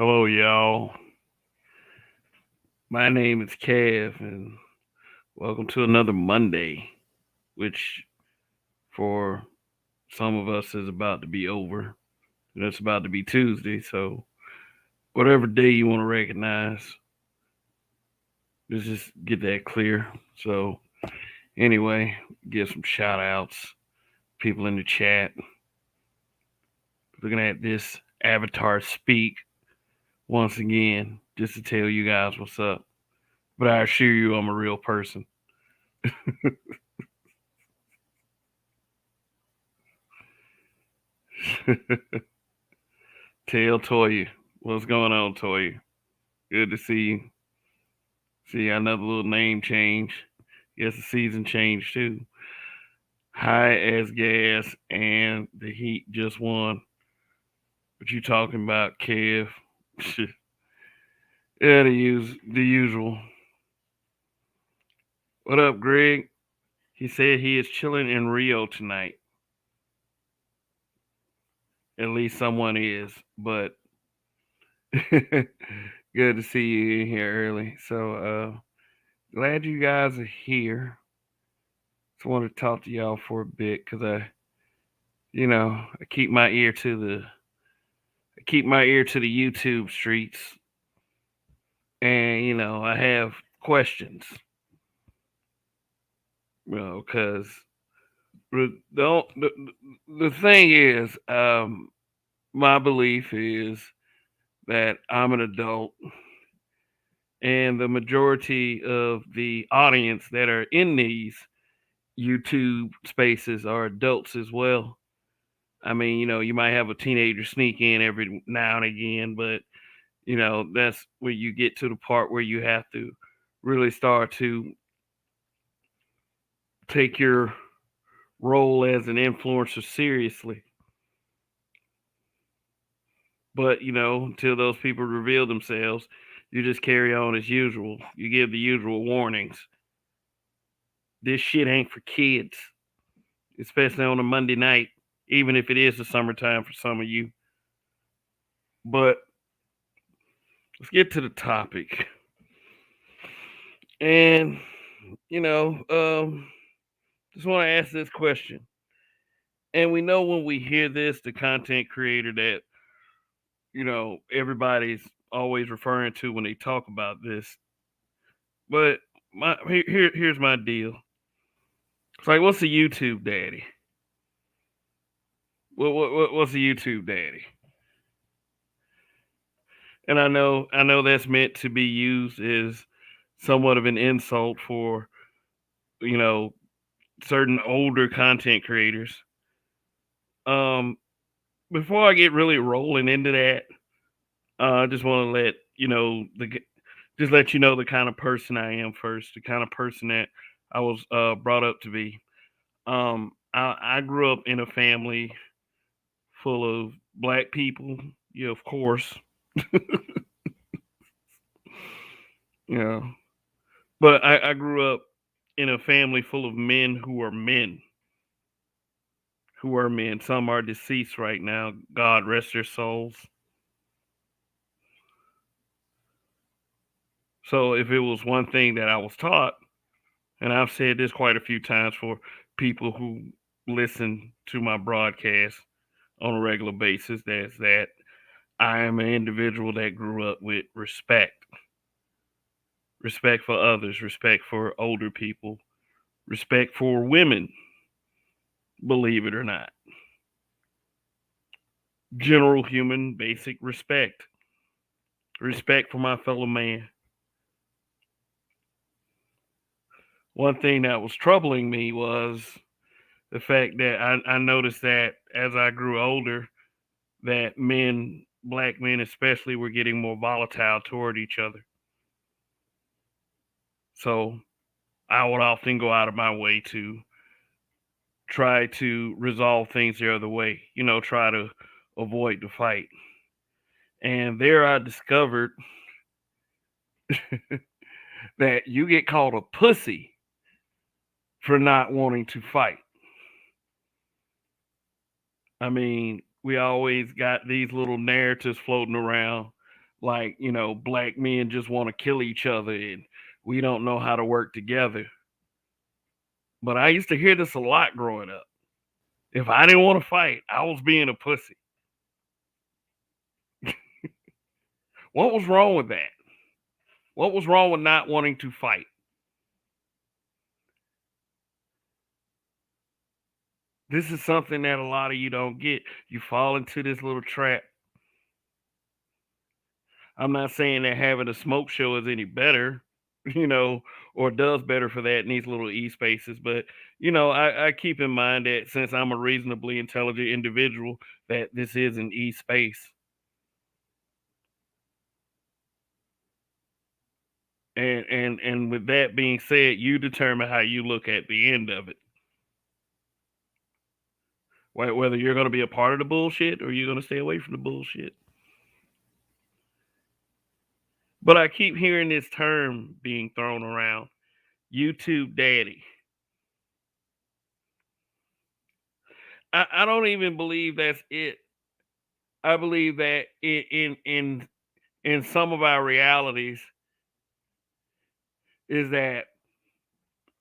Hello, y'all. My name is Kev, and welcome to another Monday, which for some of us is about to be over. And it's about to be Tuesday, so whatever day you want to recognize, let's just get that clear. So, anyway, give some shout outs, people in the chat, looking at this avatar speak once again, just to tell you guys what's up. But I assure you, I'm a real person. Tell Toya. What's going on, Toya? Good to see you. See another little name change. Yes, the season changed too. High as gas and the Heat just won. What you talking about, Kev? Yeah, the usual. What up, Greg? He said he is chilling in Rio tonight. At least someone is, but good to see you in here early. So glad you guys are here. Just want to talk to y'all for a bit because I keep my ear to the YouTube streets, and I have questions. Because the thing is, my belief is that I'm an adult, and the majority of the audience that are in these YouTube spaces are adults as well. I mean, you might have a teenager sneak in every now and again, but that's where you get to the part where you have to really start to take your role as an influencer seriously. But, until those people reveal themselves, you just carry on as usual. You give the usual warnings. This shit ain't for kids, especially on a Monday night, even if it is the summertime for some of you. But let's get to the topic. And, just want to ask this question. And we know when we hear this, the content creator that, everybody's always referring to when they talk about this. But here's my deal. It's like, what's a YouTube daddy? What's a YouTube daddy? And I know that's meant to be used as somewhat of an insult for, you know, certain older content creators. Um, Before I get really rolling into that, I just want to let you know the kind of person I am first, the kind of person that I was brought up to be. I grew up in a family full of black people, yeah, of course, yeah. But I grew up in a family full of men who are men, who are men. Some are deceased right now. God rest their souls. So if it was one thing that I was taught, and I've said this quite a few times for people who listen to my broadcast on a regular basis, that's that I am an individual that grew up with respect for others, respect for older people, respect for women, believe it or not. General human basic respect. Respect for my fellow man. One thing that was troubling me was the fact that I noticed that as I grew older, that men, black men especially, were getting more volatile toward each other. So I would often go out of my way to try to resolve things the other way, try to avoid the fight. And there I discovered that you get called a pussy for not wanting to fight. I mean, we always got these little narratives floating around like, black men just want to kill each other and we don't know how to work together. But I used to hear this a lot growing up. If I didn't want to fight, I was being a pussy. What was wrong with that? What was wrong with not wanting to fight? This is something that a lot of you don't get. You fall into this little trap. I'm not saying that having a smoke show is any better, you know, or does better for that in these little e spaces. But I keep in mind that since I'm a reasonably intelligent individual, that this is an e space, and with that being said, you determine how you look at the end of it, whether you're going to be a part of the bullshit or you're going to stay away from the bullshit. But I keep hearing this term being thrown around, YouTube daddy. I don't even believe that's it. I believe that in some of our realities is that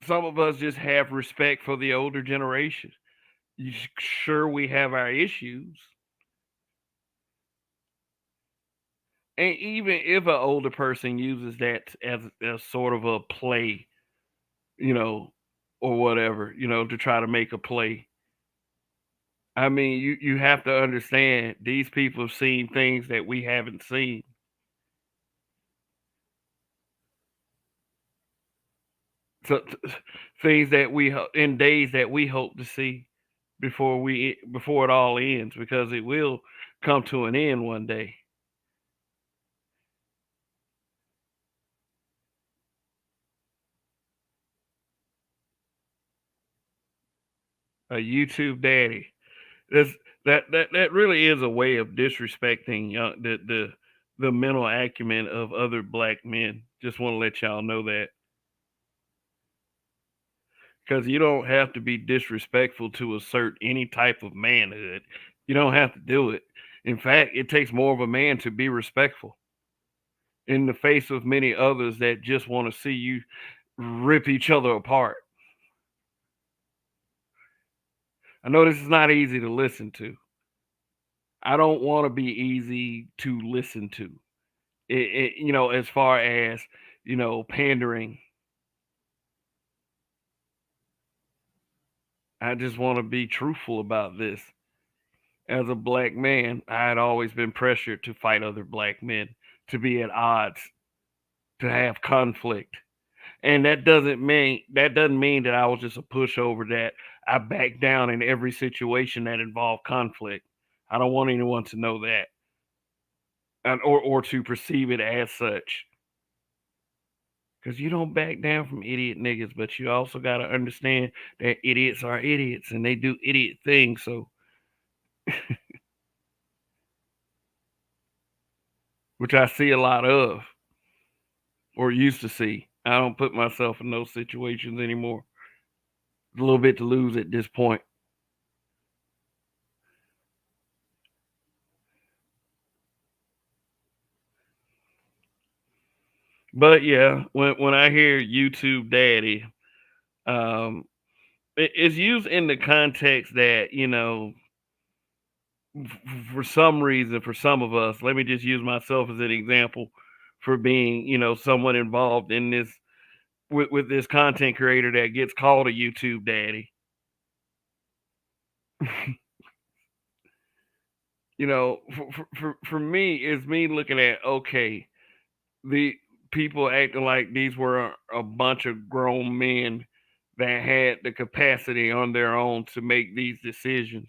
some of us just have respect for the older generation. Sure, we have our issues, and even if an older person uses that as sort of a play, you know, or whatever, to try to make a play. I mean, you have to understand these people have seen things that we haven't seen. So things that in days that we hope to see before it all ends, because it will come to an end one day. A YouTube daddy. That's, that really is a way of disrespecting the mental acumen of other black men. Just want to let y'all know that, because you don't have to be disrespectful to assert any type of manhood. You don't have to do it. In fact, it takes more of a man to be respectful in the face of many others that just want to see you rip each other apart. I know this is not easy to listen to. I don't want to be easy to listen to. As far as, pandering, I just want to be truthful about this. As a black man, I had always been pressured to fight other black men, to be at odds, to have conflict. And that doesn't mean that I was just a pushover, that I backed down in every situation that involved conflict. I don't want anyone to know that, or to perceive it as such. Because you don't back down from idiot niggas, but you also got to understand that idiots are idiots and they do idiot things. So, which I see a lot of, or used to see. I don't put myself in those situations anymore. A little bit to lose at this point. But yeah, when I hear YouTube daddy, um, it's used in the context that, for some reason, for some of us, let me just use myself as an example, for being, somewhat involved in this, with this content creator that gets called a YouTube daddy. For me, it's me looking at, okay, the people acting like these were a bunch of grown men that had the capacity on their own to make these decisions.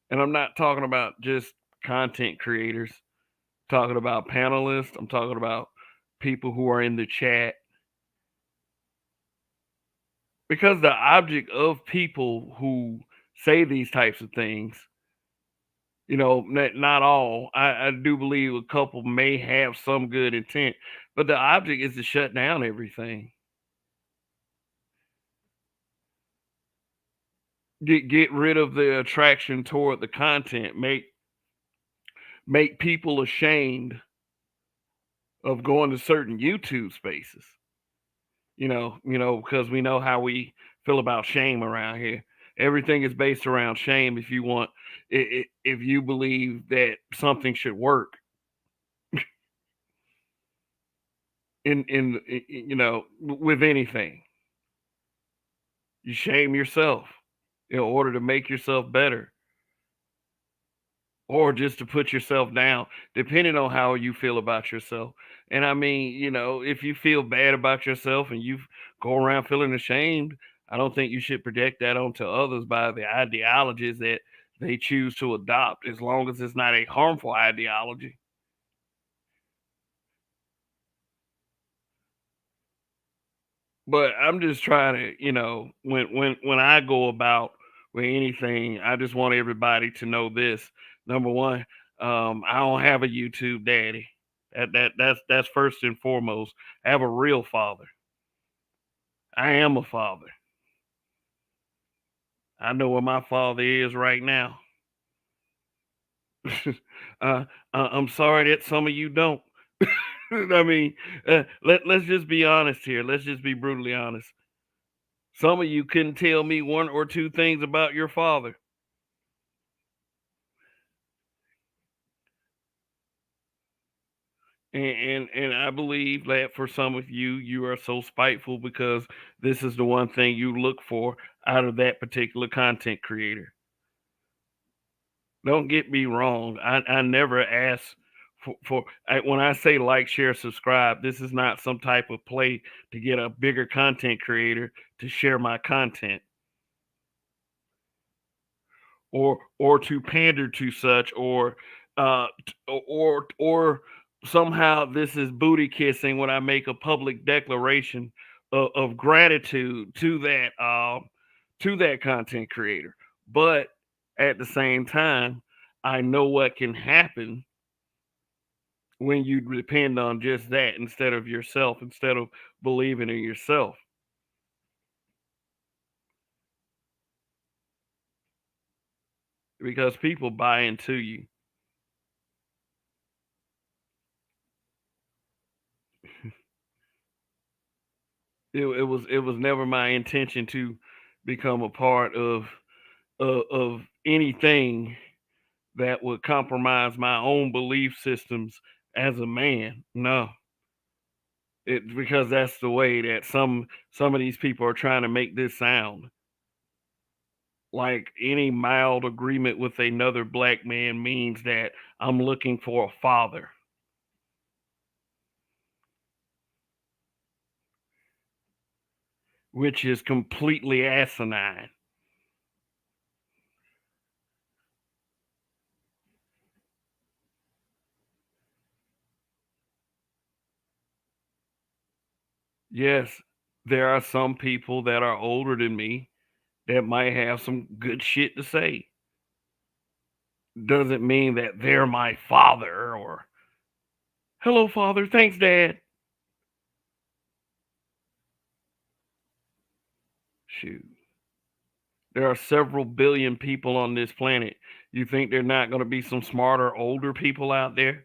And I'm not talking about just content creators, I'm talking about panelists, I'm talking about people who are in the chat. Because the object of people who say these types of things, not all, I do believe a couple may have some good intent, but the object is to shut down everything. Get rid of the attraction toward the content, make people ashamed of going to certain YouTube spaces. Because we know how we feel about shame around here. Everything is based around shame. If you want, if you believe that something should work with anything, you shame yourself in order to make yourself better, or just to put yourself down, depending on how you feel about yourself. And I mean, if you feel bad about yourself and you go around feeling ashamed, I don't think you should project that onto others by the ideologies that they choose to adopt, as long as it's not a harmful ideology. But I'm just trying to, when I go about with anything, I just want everybody to know this. Number one, I don't have a YouTube daddy. That's first and foremost. I have a real father. I am a father. I know where my father is right now. I'm sorry that some of you don't. I mean, let's just be honest here. Let's just be brutally honest. Some of you couldn't tell me one or two things about your father. And I believe that for some of you, you are so spiteful because this is the one thing you look for out of that particular content creator. Don't get me wrong. I never ask when I say like, share, subscribe, this is not some type of play to get a bigger content creator to share my content, or to pander to such, or somehow this is booty kissing when I make a public declaration of gratitude to that content creator. But at the same time, I know what can happen when you depend on just that instead of yourself, instead of believing in yourself, because people buy into you. It was never my intention to become a part of anything that would compromise my own belief systems as a man. No, because that's the way that some of these people are trying to make this sound. Like any mild agreement with another black man means that I'm looking for a father, which is completely asinine. Yes, there are some people that are older than me that might have some good shit to say. Doesn't mean that they're my father or hello, father. Thanks, dad. Shoot. There are several billion people on this planet. You think there not going to be some smarter, older people out there?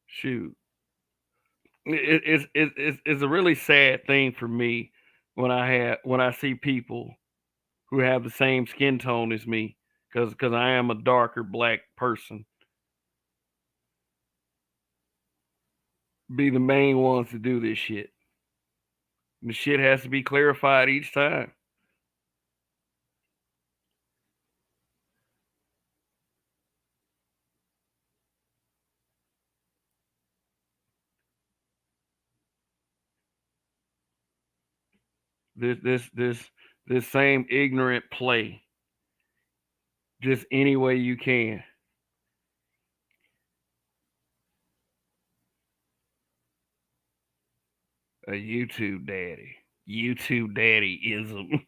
Shoot. It's a really sad thing for me when I see people who have the same skin tone as me, because I am a darker black person, be the main ones to do this shit. The shit has to be clarified each time. This same ignorant play, just any way you can. A YouTube daddy. YouTube daddy ism.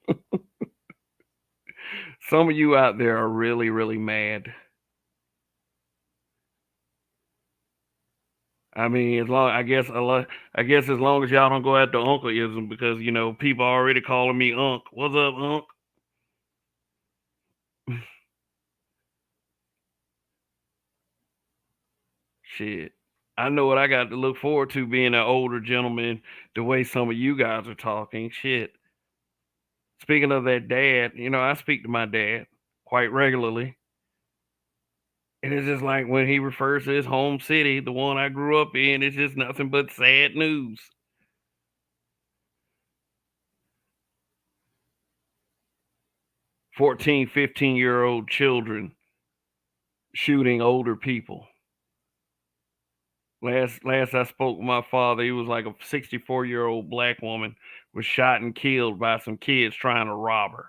Some of you out there are really, really mad. I mean, as long I guess as long as y'all don't go after uncleism because people already calling me Unc. What's up, Unc? Shit. I know what I got to look forward to being an older gentleman, the way some of you guys are talking. Shit. Speaking of that dad, I speak to my dad quite regularly. And it's just like when he refers to his home city, the one I grew up in, it's just nothing but sad news. 14, 15-year-old children shooting older people. Last I spoke with my father, he was like a 64-year-old black woman was shot and killed by some kids trying to rob her.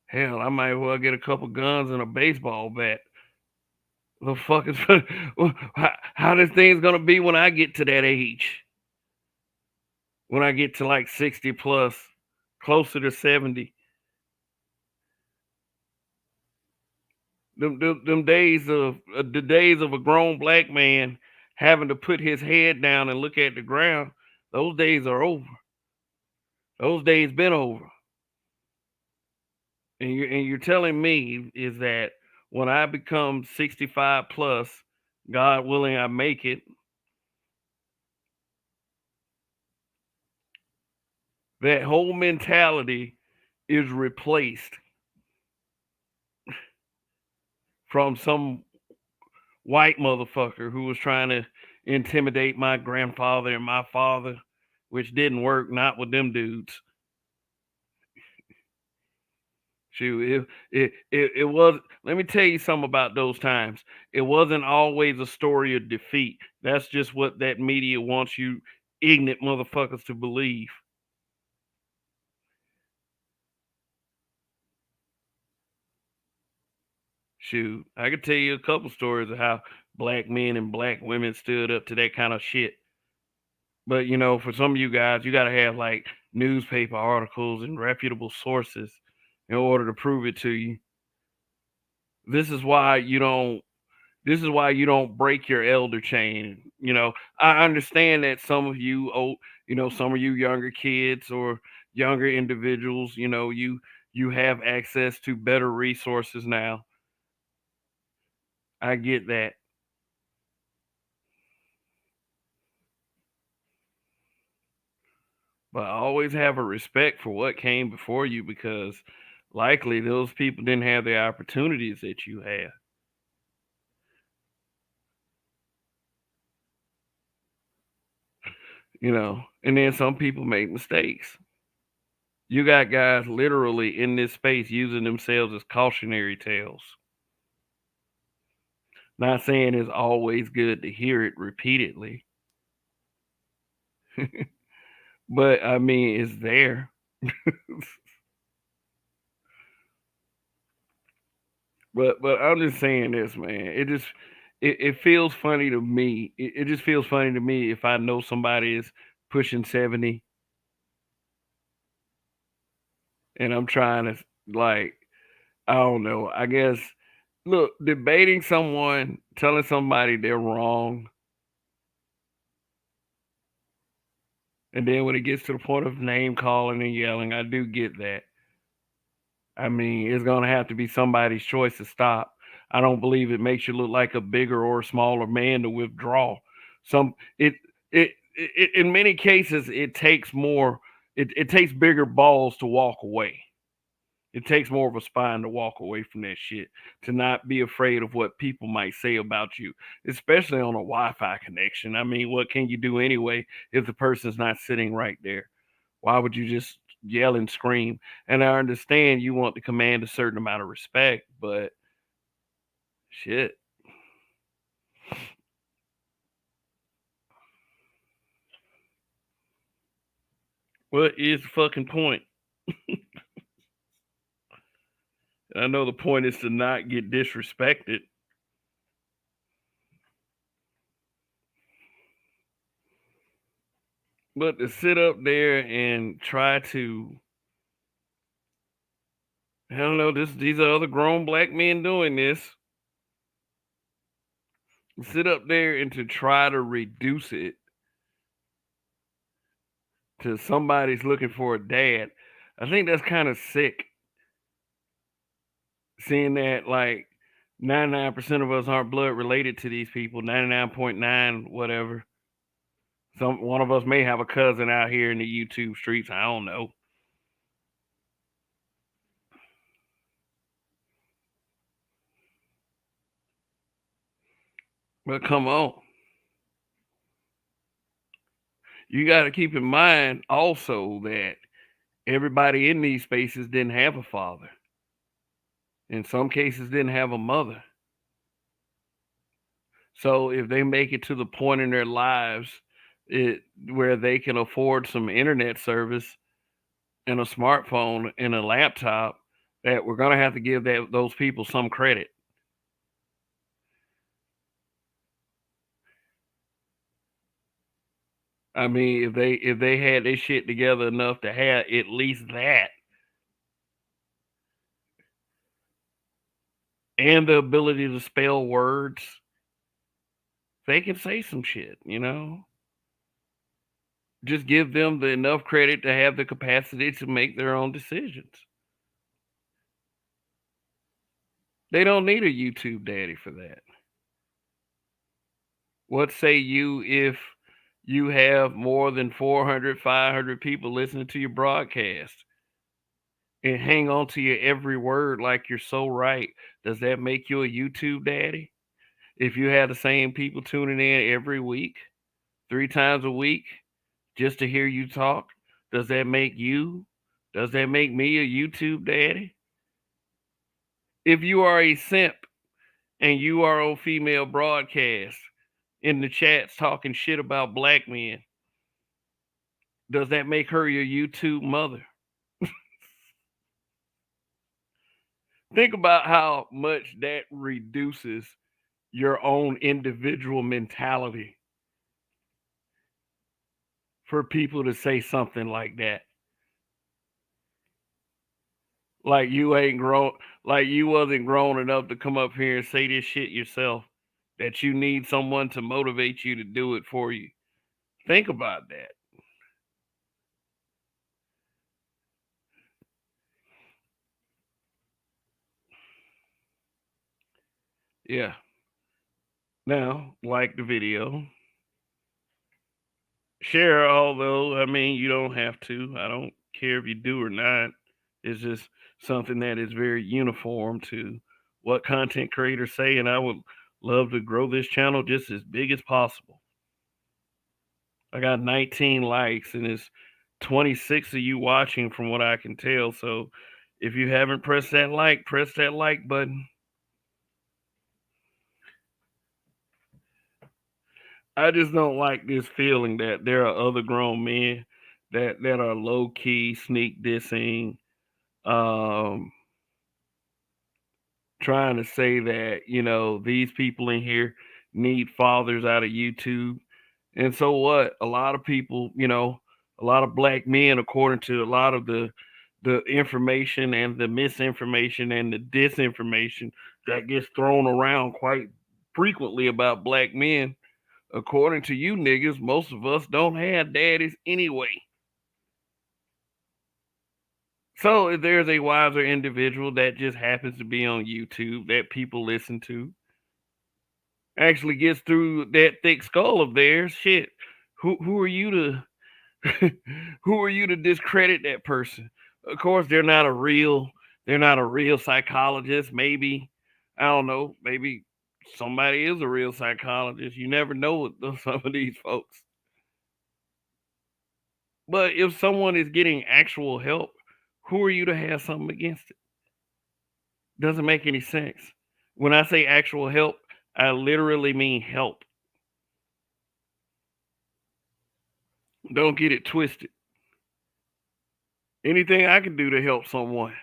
Hell, I might as well get a couple guns and a baseball bat. The fuck is how this thing's gonna be when I get to that age? When I get to like 60 plus, closer to 70. Them days of the days of a grown black man having to put his head down and look at the ground, those days are over. Those days been over. And you're telling me is that when I become 65 plus, God willing I make it, that whole mentality is replaced from some white motherfucker who was trying to intimidate my grandfather and my father, which didn't work, not with them dudes. Shoot, it was. Let me tell you something about those times. It wasn't always a story of defeat. That's just what that media wants you ignorant motherfuckers to believe. Shoot, I could tell you a couple stories of how black men and black women stood up to that kind of shit. But for some of you guys, you got to have like newspaper articles and reputable sources in order to prove it to you. This is why you don't this is why you don't break your elder chain. I understand that some of you old, some of you younger kids or younger individuals, you have access to better resources now. I get that. But I always have a respect for what came before you because likely those people didn't have the opportunities that you had. And then some people make mistakes. You got guys literally in this space using themselves as cautionary tales. Not saying it's always good to hear it repeatedly, but I mean, it's there. But I'm just saying this, man. It feels funny to me. It just feels funny to me if I know somebody is pushing 70 and I'm trying to like I don't know. I guess look, debating someone, telling somebody they're wrong, and then when it gets to the point of name calling and yelling, I do get that. I mean, it's gonna have to be somebody's choice to stop. I don't believe it makes you look like a bigger or smaller man to withdraw. Some it in many cases it takes more. It takes bigger balls to walk away. It takes more of a spine to walk away from that shit, to not be afraid of what people might say about you, especially on a Wi-Fi connection. I mean, what can you do anyway if the person's not sitting right there? Why would you just yell and scream? And I understand you want to command a certain amount of respect, but shit, what is the fucking point? I know the point is to not get disrespected, but to sit up there and try to I don't know. These are other grown black men doing this. Sit up there and to try to reduce it to somebody's looking for a dad. I think that's kind of sick. Seeing that like 99% of us aren't blood related to these people, 99.9 whatever. One of us may have a cousin out here in the YouTube streets. I don't know. But come on. You got to keep in mind also that everybody in these spaces didn't have a father. In some cases, didn't have a mother. So if they make it to the point in their lives where they can afford some internet service and a smartphone and a laptop, that we're going to have to give those people some credit. I mean, if they had their shit together enough to have at least that, and the ability to spell words, they can say some shit, you know? Just give them enough credit to have the capacity to make their own decisions. They don't need a YouTube daddy for that. What say you if you have more than 400, 500 people listening to your broadcast and hang on to your every word like you're so right? Does that make you a YouTube daddy? If you have the same people tuning in every week, 3 times a week, just to hear you talk, does that make you? Does that make me a YouTube daddy? If you are a simp and you are on female broadcast in the chats talking shit about black men, does that make her your YouTube mother? Think about how much that reduces your own individual mentality for people to say something like that. Like you ain't grown, like you wasn't grown enough to come up here and say this shit yourself, that you need someone to motivate you to do it for you. Think about that. Yeah. Now, like the video, share, although, I mean, you don't have to. I don't care if you do or not. It's just something that is very uniform to what content creators say, and I would love to grow this channel just as big as possible. I got 19 likes, and it's 26 of you watching from what I can tell. So if you haven't pressed that like, press that like button. I just don't like this feeling that there are other grown men that are low key sneak dissing, um, trying to say that these people in here need fathers out of YouTube. And so what? A lot of people, a lot of black men, according to a lot of the information and the misinformation and the disinformation that gets thrown around quite frequently about black men, according to you niggas, most of us don't have daddies anyway. So if there's a wiser individual that just happens to be on YouTube that people listen to, actually gets through that thick skull of theirs, shit. Who are you to who are you to discredit that person? Of course, they're not a real psychologist. Maybe, I don't know, maybe somebody is a real psychologist. You never know with some of these folks. But if someone is getting actual help, who are you to have something against it? Doesn't make any sense. When I say actual help, I literally mean help. Don't get it twisted. Anything I can do to help someone.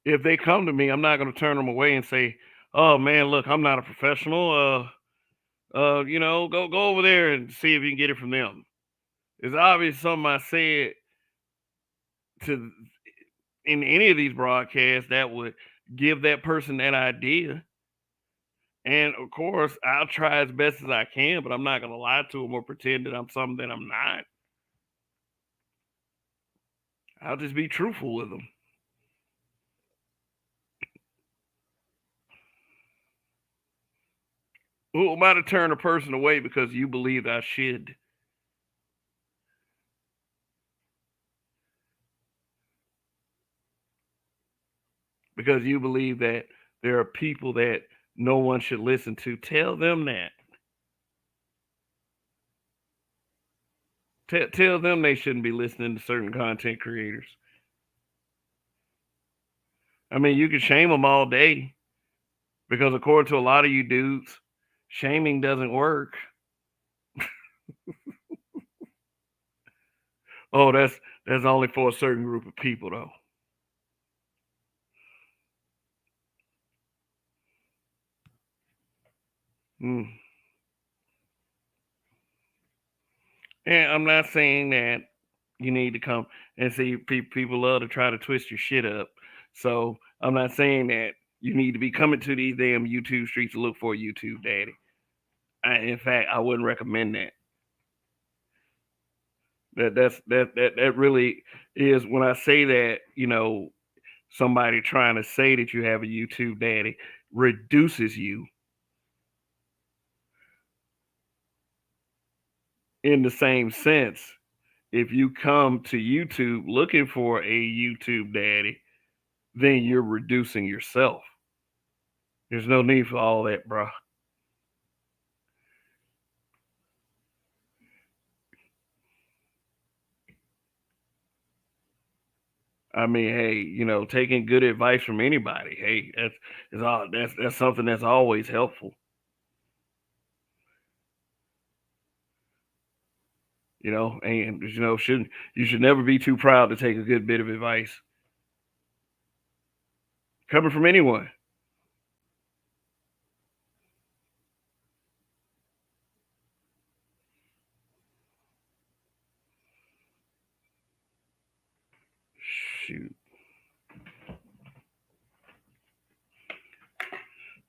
If they come to me, I'm not going to turn them away and say, "Oh man, look, I'm not a professional. Go over there and see if you can get it from them." It's obvious something I said to in any of these broadcasts that would give that person that idea. And of course, I'll try as best as I can, but I'm not going to lie to them or pretend that I'm something that I'm not. I'll just be truthful with them. Who am I to turn a person away because you believe I should? Because you believe that there are people that no one should listen to. Tell them that. Tell them they shouldn't be listening to certain content creators. I mean, you can shame them all day because, according to a lot of you dudes, shaming doesn't work. Oh, that's only for a certain group of people, though. Mm. And I'm not saying that you need to come and see people love to try to twist your shit up. So I'm not saying that you need to be coming to these damn YouTube streets to look for a YouTube daddy. In fact, I wouldn't recommend that. That really is when I say that, somebody trying to say that you have a YouTube daddy reduces you in the same sense. If you come to YouTube looking for a YouTube daddy, then you're reducing yourself. There's no need for all that, bro. I mean, hey, taking good advice from anybody, hey, that's something that's always helpful. And should you should never be too proud to take a good bit of advice coming from anyone. Shoot.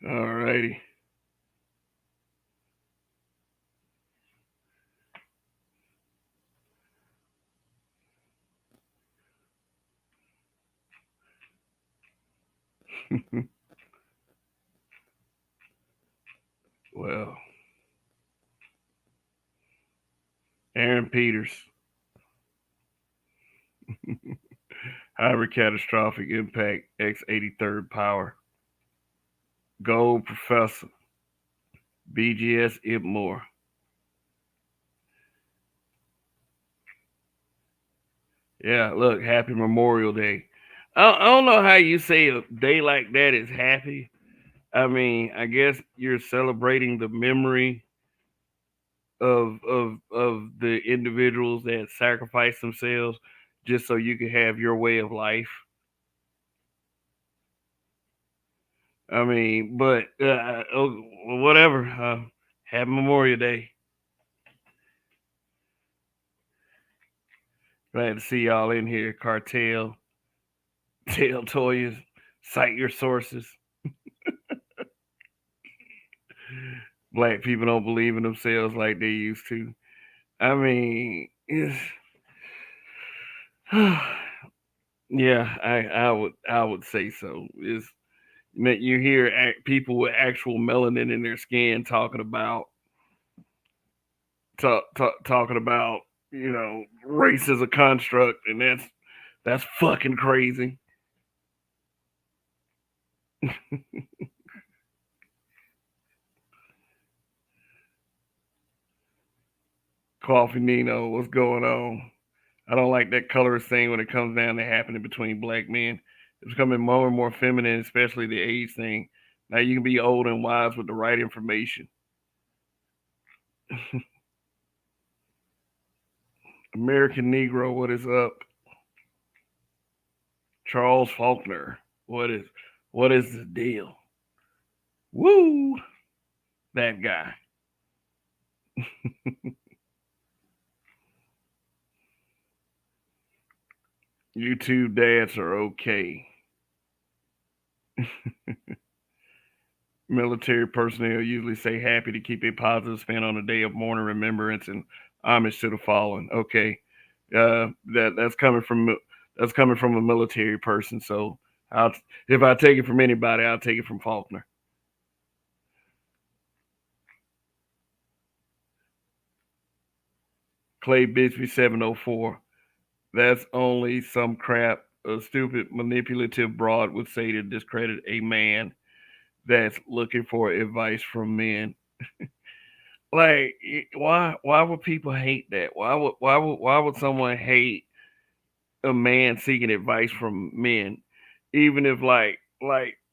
All righty. Well, Aaron Peters, hybrid catastrophic impact X83rd power, gold professor, BGS Ibmore. Yeah, look, happy Memorial Day. I don't know how you say a day like that is happy. I mean, I guess you're celebrating the memory of the individuals that sacrifice themselves just so you can have your way of life. I mean, but whatever. Happy Memorial Day. Glad to see y'all in here. Cartel, Tail Toys, cite your sources. Black people don't believe in themselves like they used to. I mean, it's yeah, I would say so. Is that you hear people with actual melanin in their skin talking about race as a construct, and that's fucking crazy. Coffee Nino, what's going on? I don't like that colorist thing when it comes down to happening between black men. It's becoming more and more feminine, especially the age thing. Now you can be old and wise with the right information. American Negro, what is up? Charles Faulkner, what is the deal? Woo, that guy. YouTube dads are okay. Military personnel usually say happy to keep a positive spin on a day of mourning remembrance and homage to the fallen. Okay, that's coming from a military person. So I'll, if I take it from anybody, I'll take it from Faulkner. Clay Bixby 704. That's only some crap a stupid manipulative broad would say to discredit a man that's looking for advice from men. Like, why would people hate that? Why would someone hate a man seeking advice from men, even if like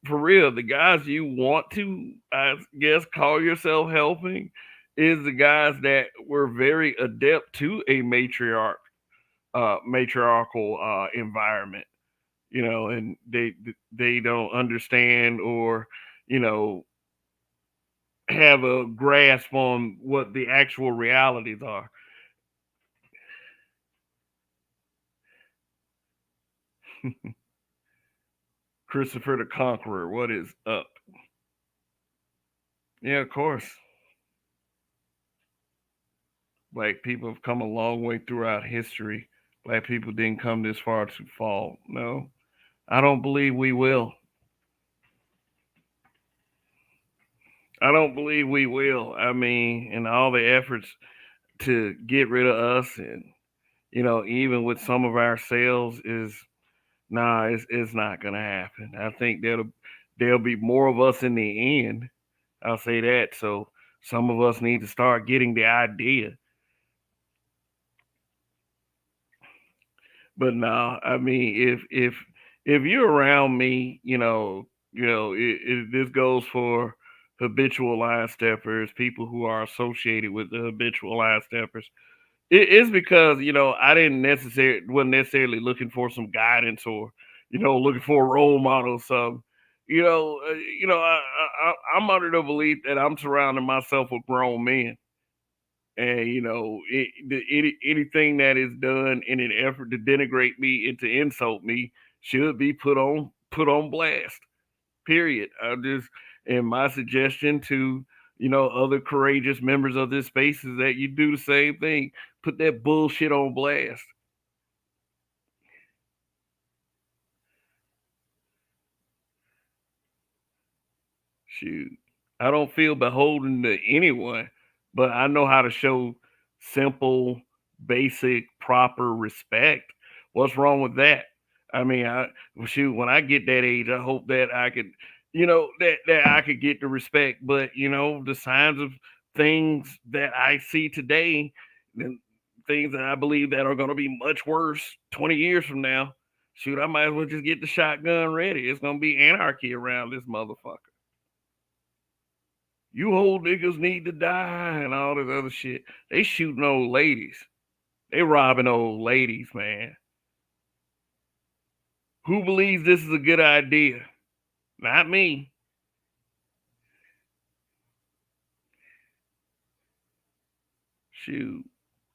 for real, the guys you want to, I guess, call yourself helping is the guys that were very adept to a matriarchal environment, and they don't understand or you know have a grasp on what the actual realities are. Christopher the Conqueror, what is up? Yeah, of course. Black people have come a long way throughout history. Black people didn't come this far to fall. No, I don't believe we will. I don't believe we will. I mean, and all the efforts to get rid of us and even with some of ourselves is nah, it's not gonna happen. I think there'll be more of us in the end. I'll say that. So some of us need to start getting the idea. But no, I mean, if you're around me, this goes for habitual line steppers, people who are associated with the habitual line steppers. It's because I didn't necessarily wasn't necessarily looking for some guidance or looking for a role model. Or something. I'm under the belief that I'm surrounding myself with grown men, and anything that is done in an effort to denigrate me and to insult me should be put on blast. Period. I just and my suggestion to other courageous members of this space is that you do the same thing. Put that bullshit on blast. Shoot. I don't feel beholden to anyone, but I know how to show simple, basic, proper respect. What's wrong with that? I mean, shoot, when I get that age, I hope that I could, that I could get the respect. But the signs of things that I see today, and things that I believe that are going to be much worse 20 years from now. Shoot, I might as well just get the shotgun ready. It's going to be anarchy around this motherfucker. You old niggas need to die and all this other shit. They shooting old ladies. They robbing old ladies, man. Who believes this is a good idea? Not me. Shoot.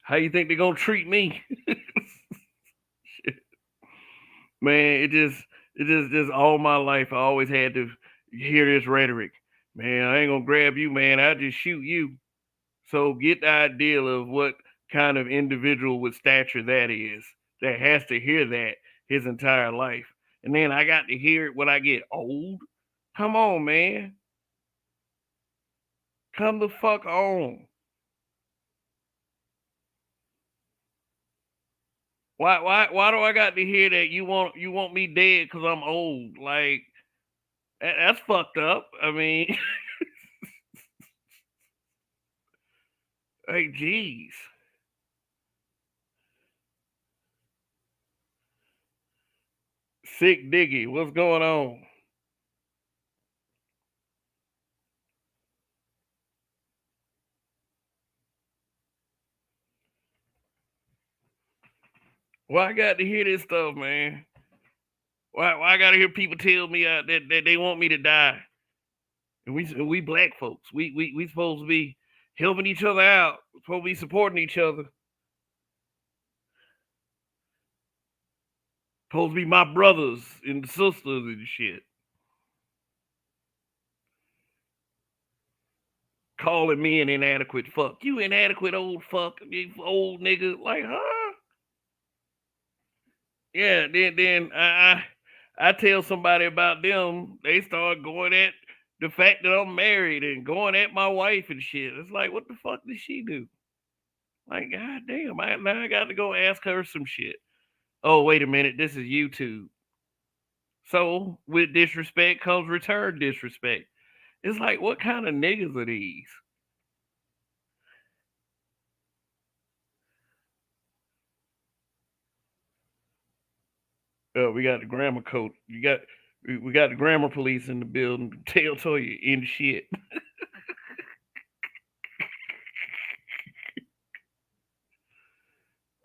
How you think they're gonna treat me? Man, just all my life I always had to hear this rhetoric. Man, I ain't gonna grab you, man. I'll just shoot you. So get the idea of what kind of individual with stature that is that has to hear that his entire life. And then I got to hear it when I get old. Come on, man. Come the fuck on. Why do I got to hear that you want me dead because I'm old? Like that's fucked up. I mean, hey, geez. Sick Diggy, what's going on? Why I got to hear this stuff, man? Why I got to hear people tell me that they want me to die? And we black folks, we supposed to be helping each other out. We're supposed to be supporting each other. Supposed to be my brothers and sisters and shit. Calling me an inadequate fuck. You inadequate old fuck, you old nigga. Like, huh? Yeah, then I tell somebody about them, they start going at the fact that I'm married and going at my wife and shit. It's like, what the fuck did she do? Like, god damn, now I got to go ask her some shit. Oh, wait a minute, this is YouTube. So with disrespect comes return disrespect. It's like, what kind of niggas are these? We got the grammar coach. We got the grammar police in the building. Tell you in shit.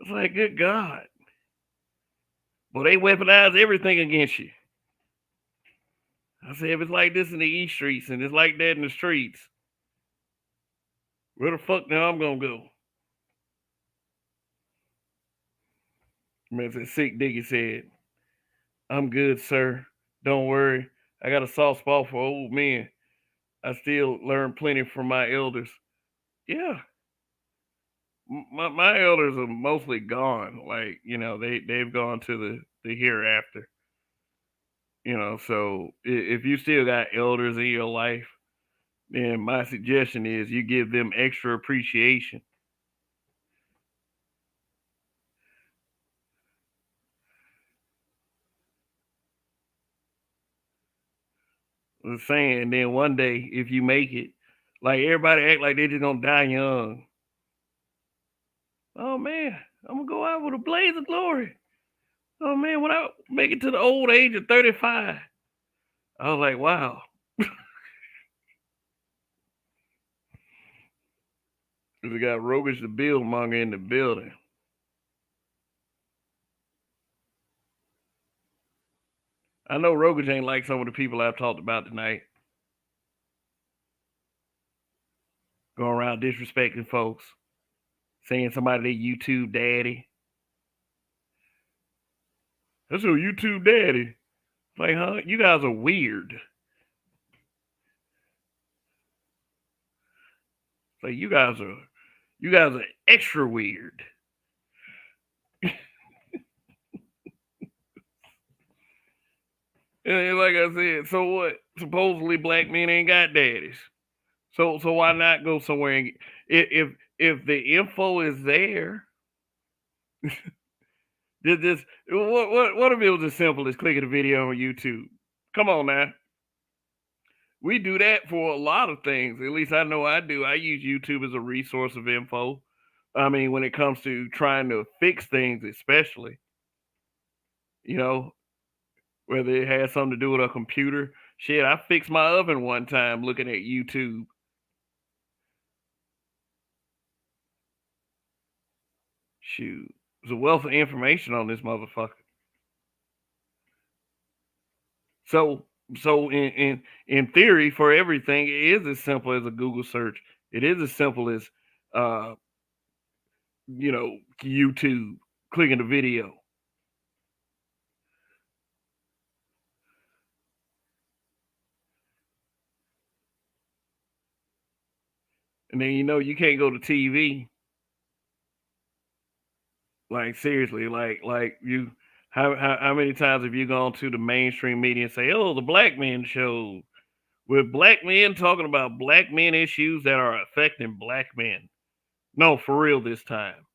It's like, good God. Well, they weaponize everything against you. I said, if it's like this in the East Streets and it's like that in the streets, where the fuck now I'm gonna go? Man, that sick diggy said, I'm good, sir. Don't worry. I got a soft spot for old men. I still learn plenty from my elders. Yeah, my elders are mostly gone. Like, they've gone to the hereafter. So if you still got elders in your life, then my suggestion is you give them extra appreciation. I'm saying, then one day if you make it, like everybody act like they just gonna die young. Oh man, I'm gonna go out with a blaze of glory. Oh man, when I make it to the old age of 35, I was like, wow. We got Rogish the Bill Monger in the building. I know Rogish ain't like some of the people I've talked about tonight. Going around disrespecting folks, saying somebody they YouTube daddy. That's your YouTube daddy. Like, huh? You guys are weird. Like, you guys are extra weird. And like I said, so what? Supposedly black men ain't got daddies. So why not go somewhere and if the info is there, this what if it was as simple as clicking a video on YouTube? Come on now. We do that for a lot of things. At least I know I do. I use YouTube as a resource of info. I mean, when it comes to trying to fix things, especially, you know, whether it has something to do with a computer. Shit, I fixed my oven one time looking at YouTube. Shoot, there's a wealth of information on this motherfucker. So, so in theory, for everything, it is as simple as a Google search. It is as simple as, uh, YouTube, clicking the video, and then you can't go to TV. Like seriously, like you, how many times have you gone to the mainstream media and say, "Oh, the Black Men Show," with black men talking about black men issues that are affecting black men? No, for real this time.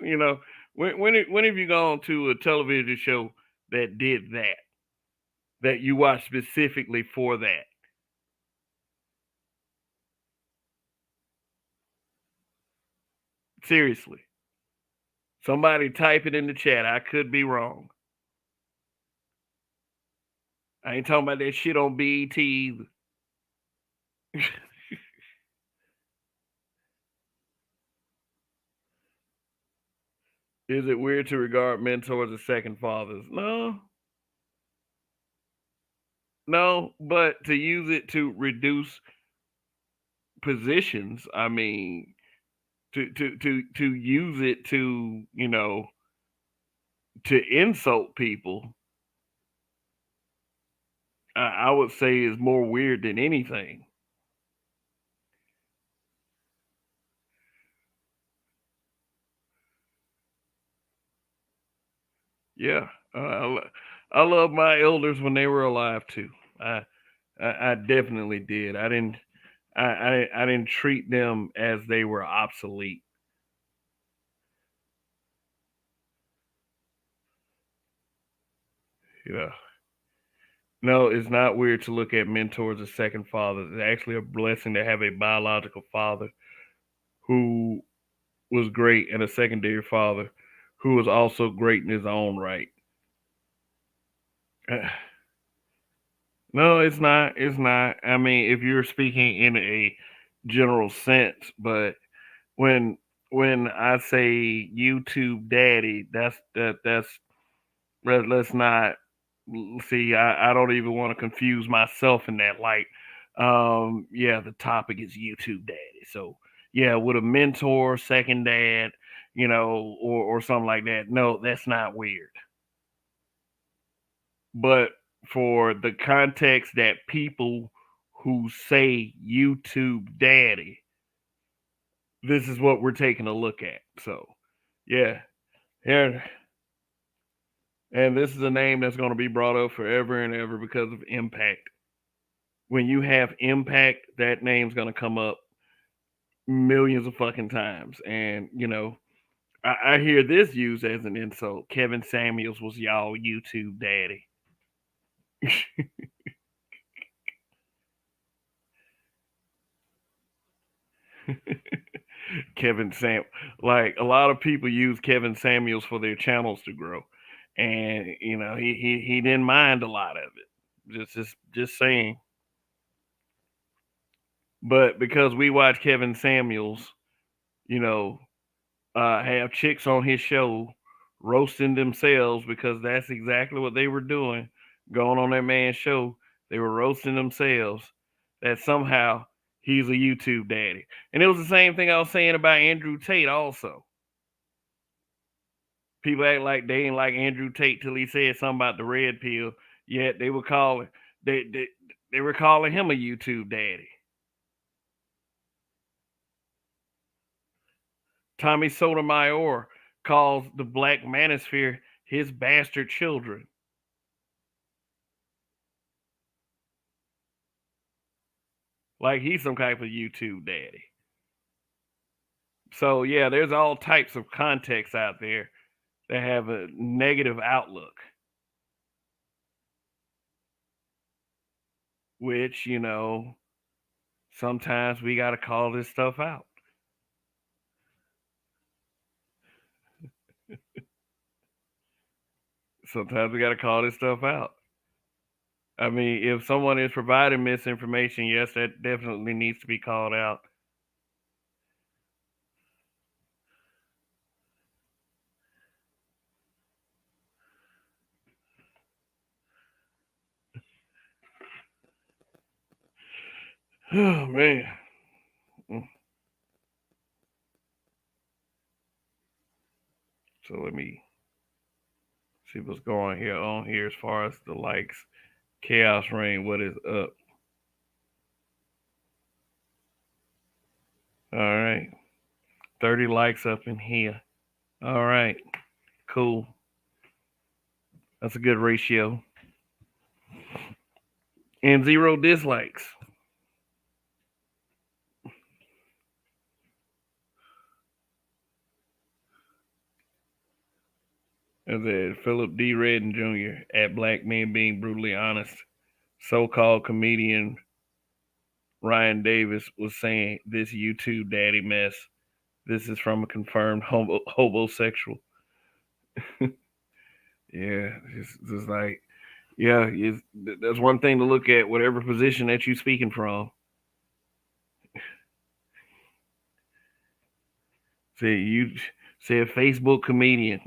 you know, when have you gone to a television show that did that you watched specifically for that? Seriously, somebody type it in the chat. I could be wrong. I ain't talking about that shit on BET either. Is it weird to regard mentors as second fathers? No, no, but to use it to reduce positions, I mean, to use it to to insult people, I would say is more weird than anything. Yeah, I love my elders when they were alive too. I I definitely did. I didn't treat them as they were obsolete. Yeah. No, it's not weird to look at mentors as second fathers. It's actually a blessing to have a biological father who was great and a secondary father who was also great in his own right. No, it's not. It's not. I mean, if you're speaking in a general sense, but when when I say YouTube daddy, that's let's not see. I don't even want to confuse myself in that light. Yeah, the topic is YouTube daddy. So yeah, with a mentor, second dad, or something like that. No, that's not weird. But for the context that people who say YouTube daddy, this is what we're taking a look at. So yeah, yeah. And this is a name that's going to be brought up forever and ever because of impact. When you have impact, that name's going to come up millions of fucking times. And, I hear this used as an insult. Kevin Samuels was y'all YouTube daddy. Kevin Sam, like a lot of people use Kevin Samuels for their channels to grow, and he didn't mind a lot of it. Just saying. But because we watch Kevin Samuels, you know, have chicks on his show roasting themselves because that's exactly what they were doing, going on that man's show. They were roasting themselves. That somehow he's a YouTube daddy, and it was the same thing I was saying about Andrew Tate also. People act like they ain't like Andrew Tate till he said something about the red pill. Yet they they were calling him a YouTube daddy. Tommy Sotomayor calls the Black Manosphere his bastard children. Like he's some type of YouTube daddy. So yeah, there's all types of contexts out there that have a negative outlook, which, sometimes we gotta call this stuff out. Sometimes we gotta call this stuff out. I mean, if someone is providing misinformation, yes, that definitely needs to be called out. Oh man. Mm. So let me see what's going here on here as far as the likes. Chaos Rain, what is up? All right. 30 likes up in here. All right. Cool. That's a good ratio. And 0 dislikes. As said, Philip D. Redden Jr. at Black Men Being Brutally Honest. So called comedian Ryan Davis was saying this YouTube daddy mess. This is from a confirmed homosexual. Yeah, it's like, yeah, that's one thing to look at, whatever position that you're speaking from. Say you say a Facebook comedian.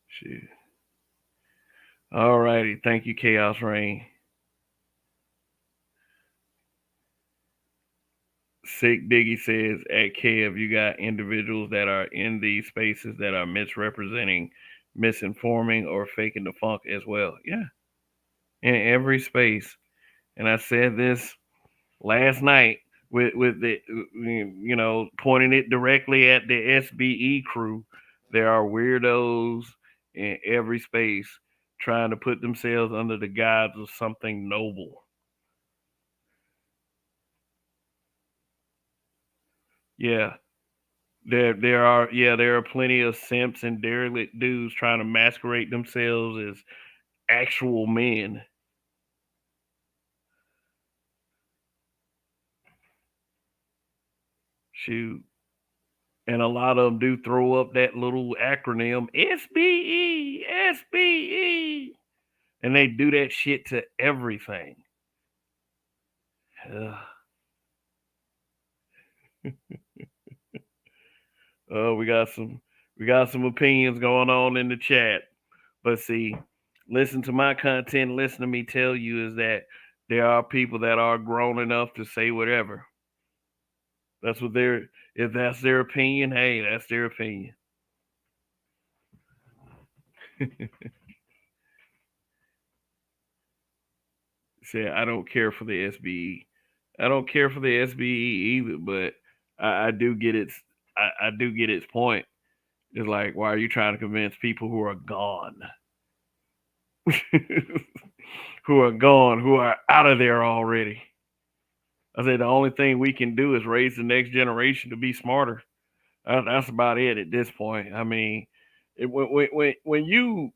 Shit. All righty. Thank you, Chaos Rain. Sick Diggy says at Kev, you got individuals that are in these spaces that are misrepresenting, misinforming, or faking the funk as well. Yeah, in every space. And I said this last night with the pointing it directly at the SBE crew. There are weirdos in every space trying to put themselves under the guise of something noble. Yeah, there are plenty of simps and derelict dudes trying to masquerade themselves as actual men. Shoot. And a lot of them do throw up that little acronym SBE, SBE. And they do that shit to everything. Ugh. We got some opinions going on in the chat. But see, listen to my content, listen to me tell you is that there are people that are grown enough to say whatever. That's what they're if that's their opinion, hey, that's their opinion. Say I don't care for the SBE. I don't care for the SBE either, but I do get I do get its point. It's like, why are you trying to convince people who are gone? Who are gone, who are out of there already. I said the only thing we can do is raise the next generation to be smarter. That's about it at this point. I mean, when you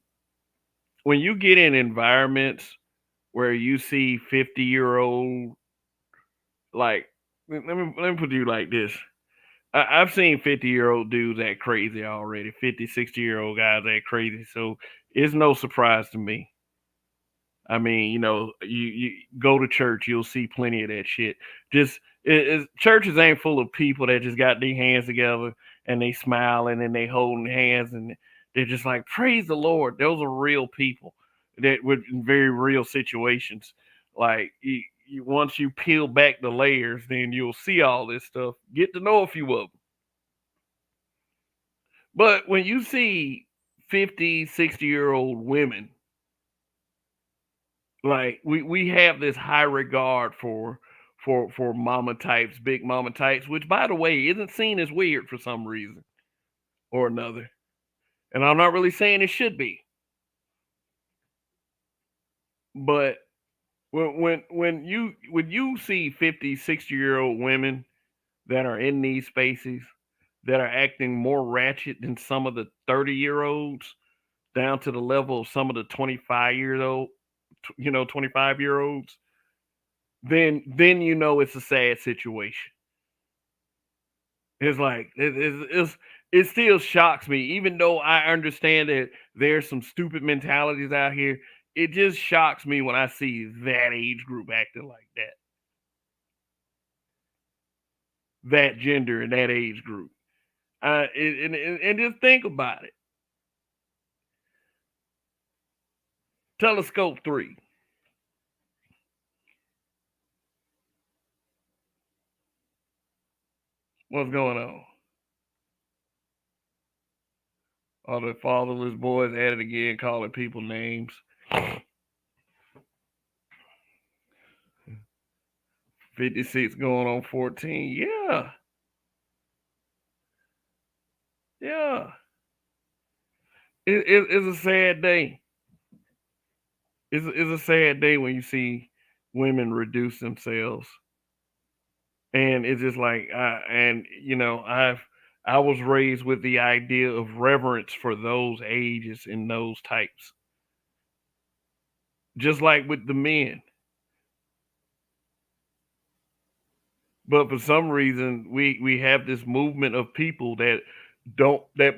get in environments where you see 50-year-old, like let me put it to you like this. I've seen 50-year-old dudes act crazy already. 50, 60-year-old guys act crazy. So it's no surprise to me. I mean, you go to church, you'll see plenty of that shit. Just churches ain't full of people that just got their hands together and they smiling and they holding hands and they're just like, praise the Lord. Those are real people that with very real situations. Like once you peel back the layers, then you'll see all this stuff. Get to know a few of them. But when you see 50, 60-year-old women, like we have this high regard for mama types, big mama types, which by the way isn't seen as weird for some reason or another. And I'm not really saying it should be, but when you see 50, 60-year-old women that are in these spaces that are acting more ratchet than some of the 30-year-olds down to the level of some of the 25-year old 25-year-olds, then it's a sad situation. It's like it still shocks me, even though I understand that there's some stupid mentalities out here. It just shocks me when I see that age group acting like that gender and that age group. And just think about it. Telescope 3. What's going on? All the fatherless boys at it again, calling people names. 56 going on 14. Yeah. Yeah. It's a sad day. It's a sad day when you see women reduce themselves. And it's just like, I was raised with the idea of reverence for those ages and those types. Just like with the men. But for some reason, we have this movement of people that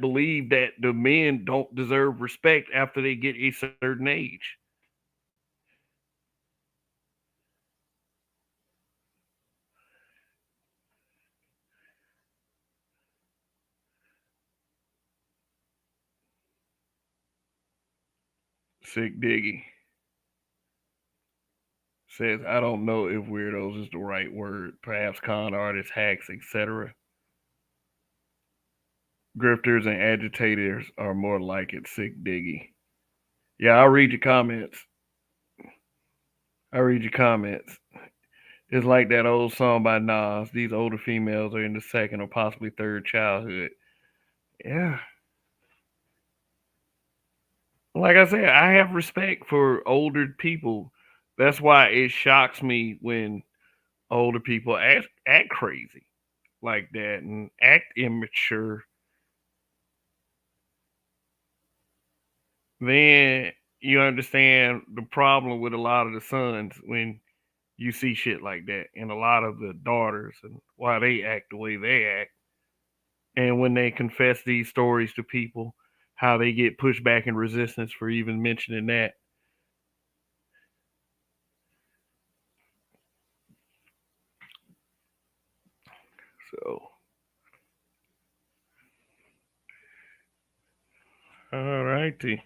believe that the men don't deserve respect after they get a certain age. Sick diggy. Says, I don't know if weirdos is the right word. Perhaps con artists, hacks, etc. Grifters and agitators are more like it. Sick diggy. Yeah, I'll read your comments. It's like that old song by Nas. These older females are in the second or possibly third childhood. Yeah. Like I said, I have respect for older people. That's why it shocks me when older people act crazy like that and act immature. Then you understand the problem with a lot of the sons when you see shit like that, and a lot of the daughters and why they act the way they act. And when they confess these stories to people, how they get pushed back in resistance for even mentioning that. So, all righty.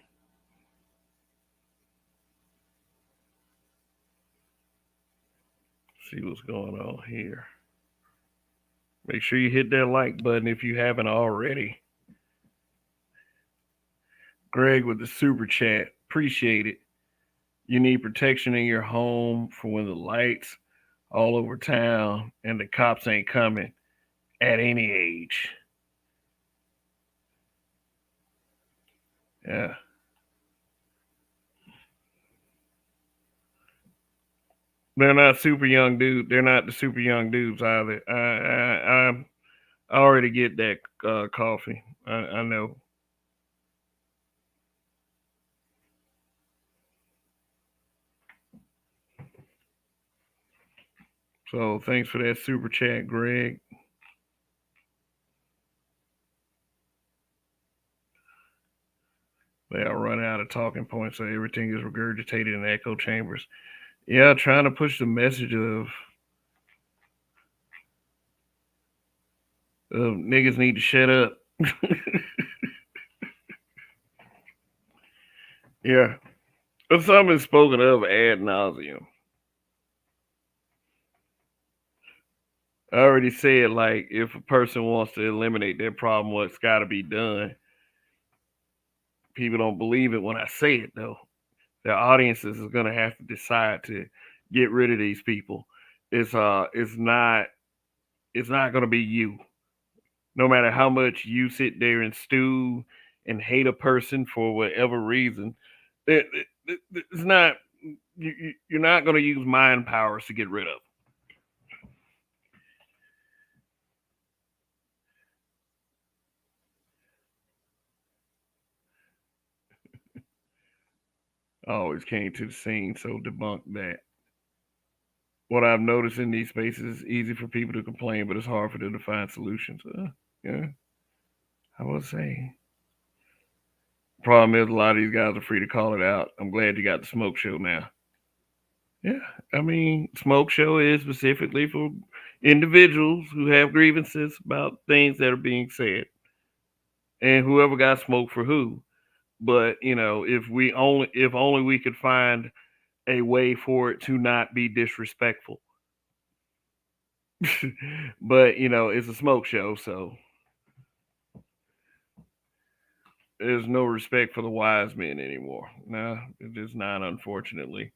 See what's going on here. Make sure you hit that like button if you haven't already. Greg with the super chat. Appreciate it. You need protection in your home for when the lights all over town and the cops ain't coming at any age. Yeah. They're not super young dude. They're not the super young dudes either. I already get that coffee. I know. So thanks for that super chat, Greg. They are running out of talking points, so everything is regurgitated in echo chambers. Yeah, trying to push the message of niggas need to shut up. Yeah. But something is spoken of ad nauseum. I already said, like, if a person wants to eliminate their problem, what's got to be done. People don't believe it when I say it, though. Their audiences is going to have to decide to get rid of these people. It's not going to be you. No matter how much you sit there and stew and hate a person for whatever reason, it's not. You're not going to use mind powers to get rid of. I always came to the scene, so debunk that. What I've noticed in these spaces is easy for people to complain, but it's hard for them to find solutions. Yeah, I would say. Problem is, a lot of these guys are free to call it out. I'm glad you got the smoke show now. Yeah, I mean, smoke show is specifically for individuals who have grievances about things that are being said, and whoever got smoke for who. But if only we could find a way for it to not be disrespectful. But it's a smoke show, so there's no respect for the wise men anymore. No, it is not, unfortunately.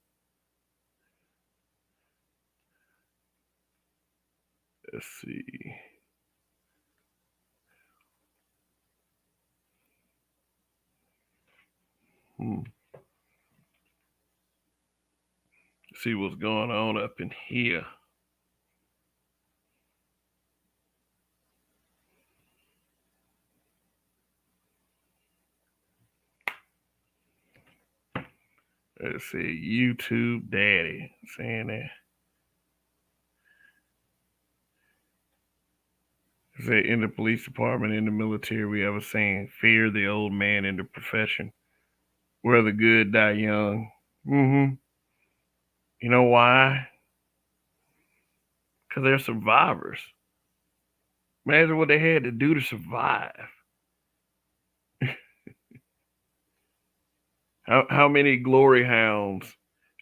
Let's see. Hmm. See what's going on up in here. Let's see. YouTube Daddy saying that. Say in the police department, in the military, we have a saying: "Fear the old man in the profession, where the good die young." Mm-hmm. You know why? Because they're survivors. Imagine what they had to do to survive. How many glory hounds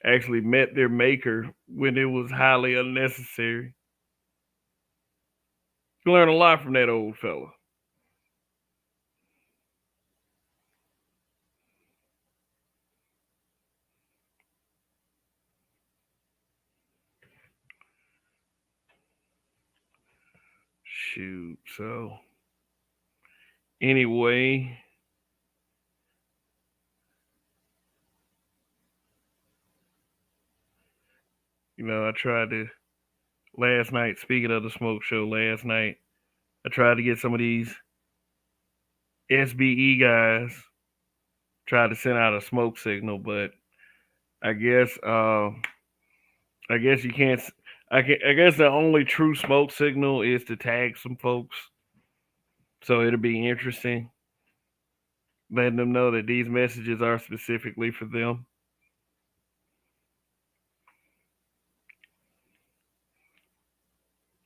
actually met their maker when it was highly unnecessary. You learn a lot from that old fella. Shoot. So anyway, I tried to last night. Speaking of the smoke show, last night I tried to get some of these SBE guys tried to send out a smoke signal, but I guess I guess you can't. I guess the only true smoke signal is to tag some folks, so it'll be interesting, letting them know that these messages are specifically for them.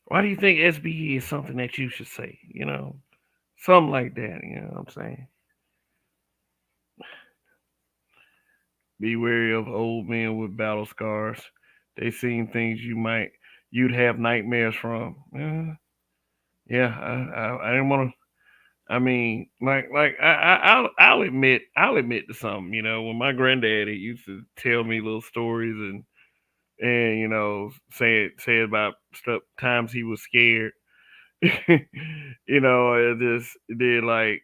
Why do you think SBE is something that you should say? Something like that. You know what I'm saying? Be wary of old men with battle scars. They seen things you'd have nightmares from. Yeah. I didn't want to. I mean, I'll admit to something. When my granddaddy used to tell me little stories and say about stuff times he was scared. It just did like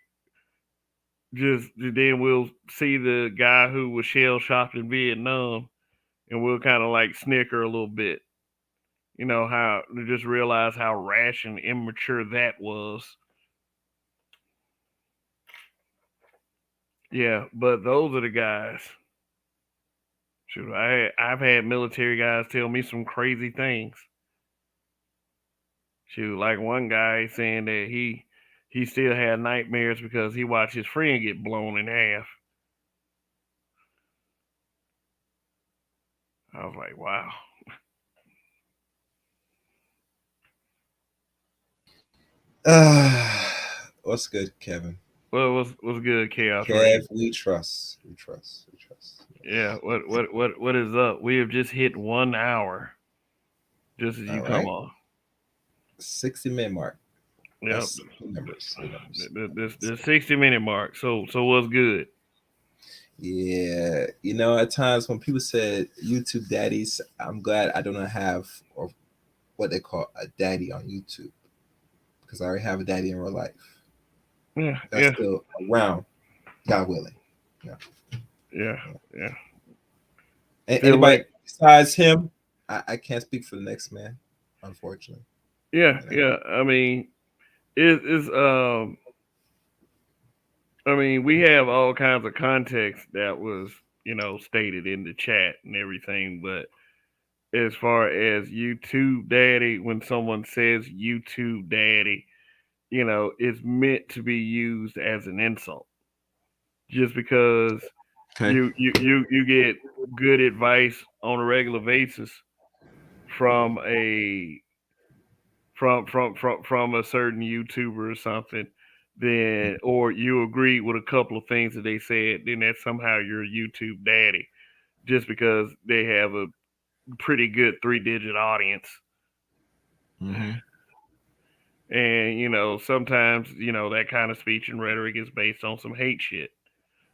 just then we'll see the guy who was shell shocked in Vietnam, and we'll kind of like snicker a little bit. How to just realize how rash and immature that was. Yeah, but those are the guys. Shoot, I've had military guys tell me some crazy things. Shoot, like one guy saying that he still had nightmares because he watched his friend get blown in half. I was like, wow. What's good, Kevin? Well, what's good, Chaos Kev, Raid? we trust. We trust. We trust. Yeah, Yes. what is up? We have just hit 1 hour, just as you All come right. on. 60-minute mark. Yep, That's good numbers. Good numbers. the 60-minute mark. So what's good? Yeah. At times when people said YouTube daddies, I'm glad I do not have or what they call a daddy on YouTube because I already have a daddy in real life. Yeah, That's yeah, still around, God willing. Yeah. yeah, yeah. Still Anybody like, besides him, I can't speak for the next man, unfortunately. yeah, You know. yeah. It's I mean, we have all kinds of context that was, stated in the chat and everything, but as far as YouTube daddy, when someone says YouTube daddy, it's meant to be used as an insult. Just because Okay. you get good advice on a regular basis from a from a certain YouTuber or something, then or you agree with a couple of things that they said, then that's somehow your YouTube daddy. Just because they have a pretty good 3-digit audience. Mm-hmm. And sometimes that kind of speech and rhetoric is based on some hate shit.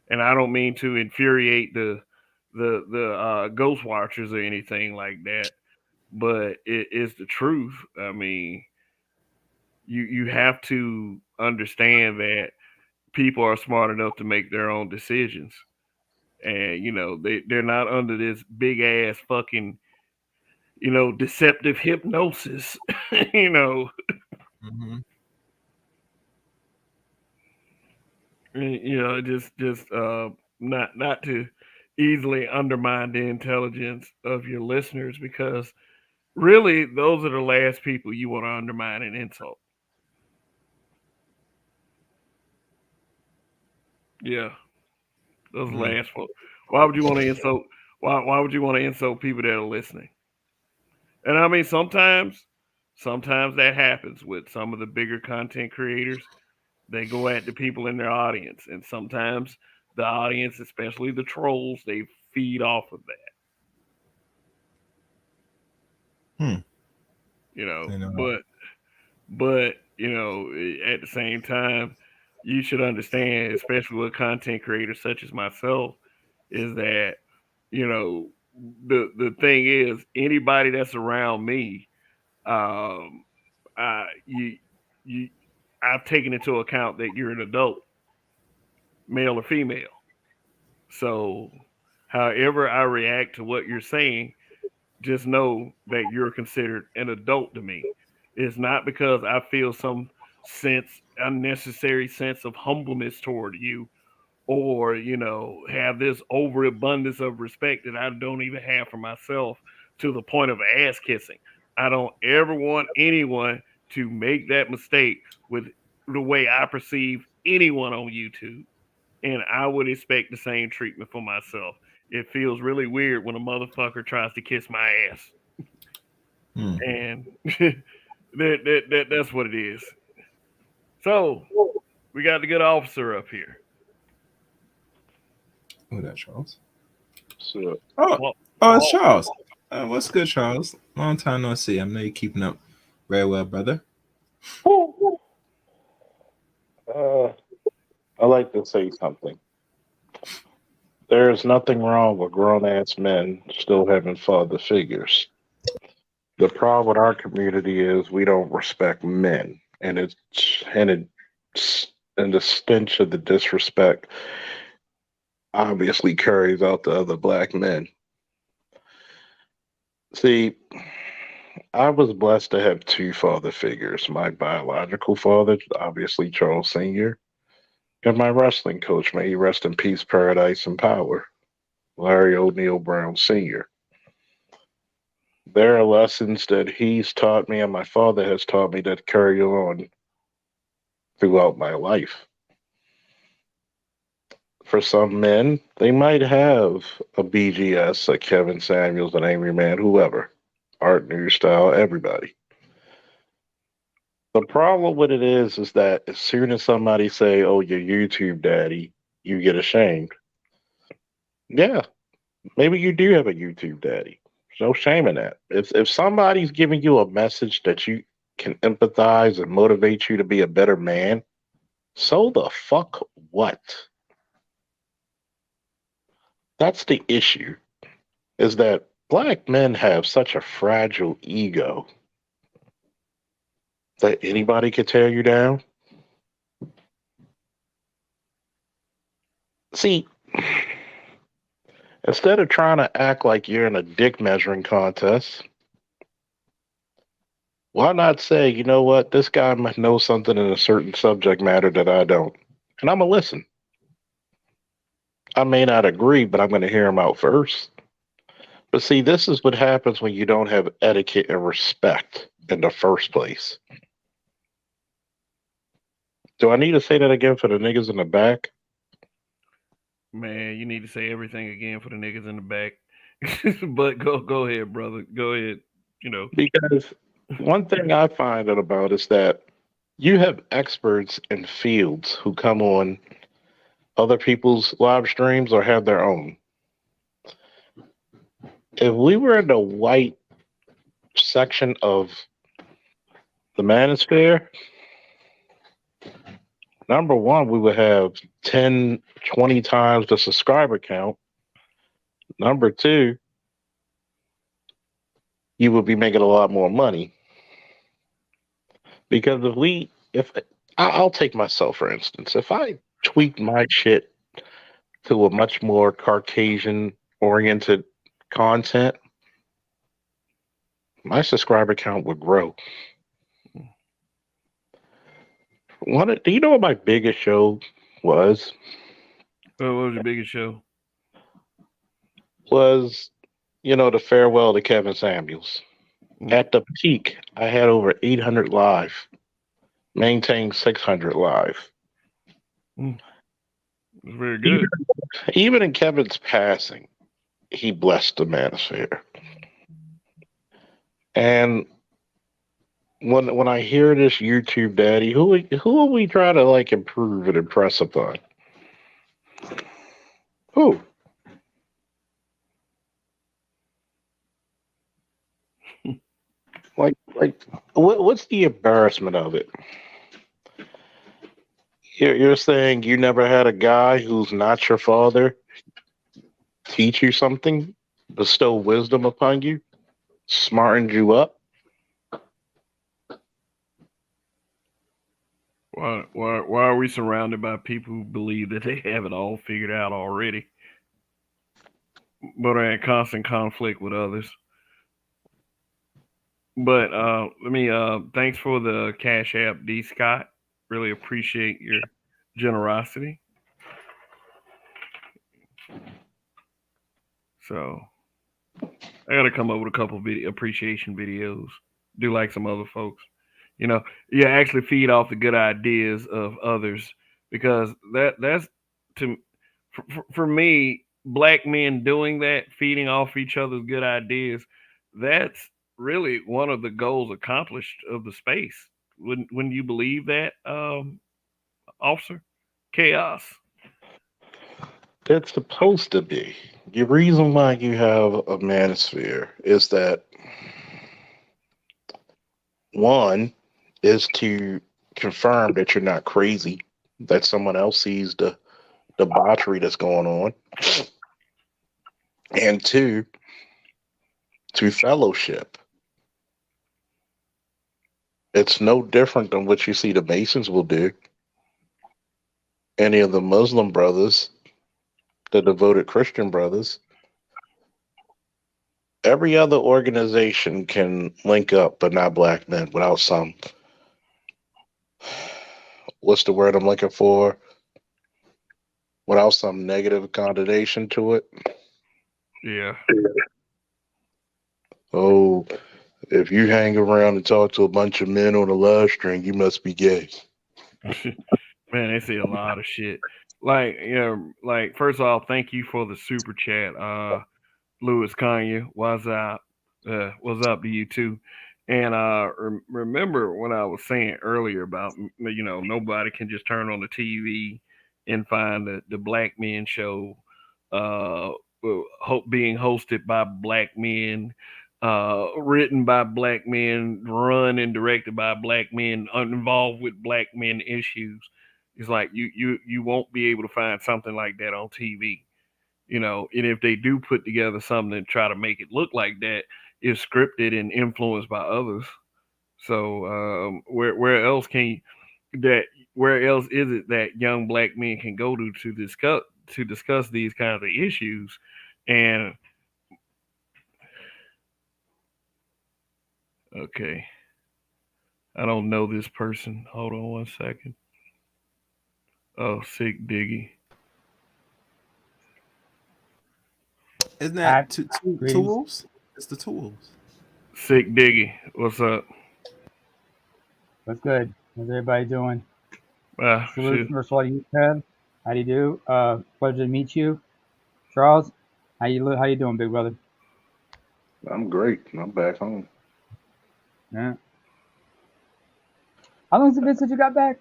And I don't mean to infuriate the ghost watchers or anything like that, but it is the truth. I mean, you have to understand that people are smart enough to make their own decisions, and they're not under this big ass fucking deceptive hypnosis. you know Mm-hmm. just not to easily undermine the intelligence of your listeners, because really those are the last people you want to undermine and insult. Yeah, those are the Mm-hmm. last folks. Why would you want to insult? Why would you want to insult people that are listening? And I mean, sometimes that happens with some of the bigger content creators. They go at the people in their audience, and sometimes the audience, especially the trolls, they feed off of that. Hmm. You know, You know. but at the same time, you should understand, especially with content creators such as myself, is that you know the thing is anybody that's around me, um, you you I've taken into account that you're an adult, male or female. So, however I react to what you're saying, just know that you're considered an adult to me. It's not because I feel some unnecessary sense of humbleness toward you, or have this overabundance of respect that I don't even have for myself, to the point of ass kissing. I don't ever want anyone to make that mistake with the way I perceive anyone on YouTube, and I would expect the same treatment for myself. It feels really weird when a motherfucker tries to kiss my ass, Hmm. and that's what it is. So we got the good officer up here. Who that, Charles? So, Oh, Well, oh, it's Charles. What's good, Charles? Long time no see. I know you're keeping up very well, brother. uh, I like to say something. There's nothing wrong with grown ass men still having father figures. The problem with our community is we don't respect men, and the stench of the disrespect obviously carries out to other black men. See, I was blessed to have two father figures. My biological father, obviously Charles Sr., and my wrestling coach, may he rest in peace, paradise, and power, Larry O'Neal Brown Sr. There are lessons that he's taught me and my father has taught me that carry on throughout my life. For some men, they might have a BGS, a Kevin Samuels, an Angry Man, whoever, Art New Style, everybody. The problem with it is that as soon as somebody say, "Oh, your YouTube daddy," you get ashamed. Yeah, maybe you do have a YouTube daddy. There's no shame in that. If somebody's giving you a message that you can empathize and motivate you to be a better man, so the fuck what? That's the issue. Is that black men have such a fragile ego that anybody could tear you down. See, instead of trying to act like you're in a dick measuring contest, why not say, you know what, this guy might know something in a certain subject matter that I don't, and I'm gonna listen. I may not agree, but I'm gonna hear him out first. But see, this is what happens when you don't have etiquette and respect in the first place. Do I need to say that again for the niggas in the back? man, you need to say everything again for the niggas in the back. But go ahead, brother. Go ahead. You know. Because one thing I find out about is that you have experts in fields who come on other people's live streams or have their own. If we were in the white section of the manosphere, number one, we would have 10, 20 times the subscriber count. Number two, you would be making a lot more money. Because if I'll take myself for instance, if I tweak my shit to a much more Caucasian oriented content, my subscriber count would grow. Do you know what my biggest show was? What was your biggest show? Was the farewell to Kevin Samuels. Mm, At the peak, I had over 800 live, maintained 600 live. mm, it was very Even, good. even in Kevin's passing, he blessed the manosphere. And when I hear this YouTube daddy, who are we trying to like improve and impress upon? Who? Like, what's the embarrassment of it? You're saying you never had a guy who's not your father teach you something, bestow wisdom upon you, smartened you up? Why are we surrounded by people who believe that they have it all figured out already, but are in constant conflict with others? But let me thanks for the Cash App, D Scott. Really appreciate your generosity. So I gotta come up with a couple video appreciation videos. Do like some other folks. You know, you actually feed off the good ideas of others because that's to for me, black men doing that, feeding off each other's good ideas. That's really one of the goals accomplished of the space. Wouldn't you believe that, officer? Chaos. It's supposed to be. The reason why you have a manosphere is that one is to confirm that you're not crazy, that someone else sees the debauchery that's going on, and two, to fellowship. It's no different than what you see the Masons will do, any of the Muslim brothers, the devoted Christian brothers. Every other organization can link up, but not black men without some, what's the word I'm looking for? Without some negative connotation to it. Yeah. Oh, if you hang around and talk to a bunch of men on a live string, you must be gay. Man, they say a lot of shit. Like, like first off, thank you for the super chat. Louis Kanye, what's up to you too? And remember when I was saying earlier about nobody can just turn on the TV and find the Black Men Show, being hosted by black men, written by black men, run and directed by black men, involved with black men issues. It's like you won't be able to find something like that on TV. And if they do put together something and try to make it look like that, it's scripted and influenced by others. So that where else is it that young black men can go to discuss these kinds of issues? And okay, I don't know this person. Hold on one second. Oh, sick diggy. Isn't At that greetings. tools? It's the tools. Sick diggy. What's up? What's good? How's everybody doing? Salute Shit. first of all to you, Ted. How do you do? Pleasure to meet you, Charles. How you doing, big brother? I'm great. I'm back home. Yeah. How long has it been since you got back?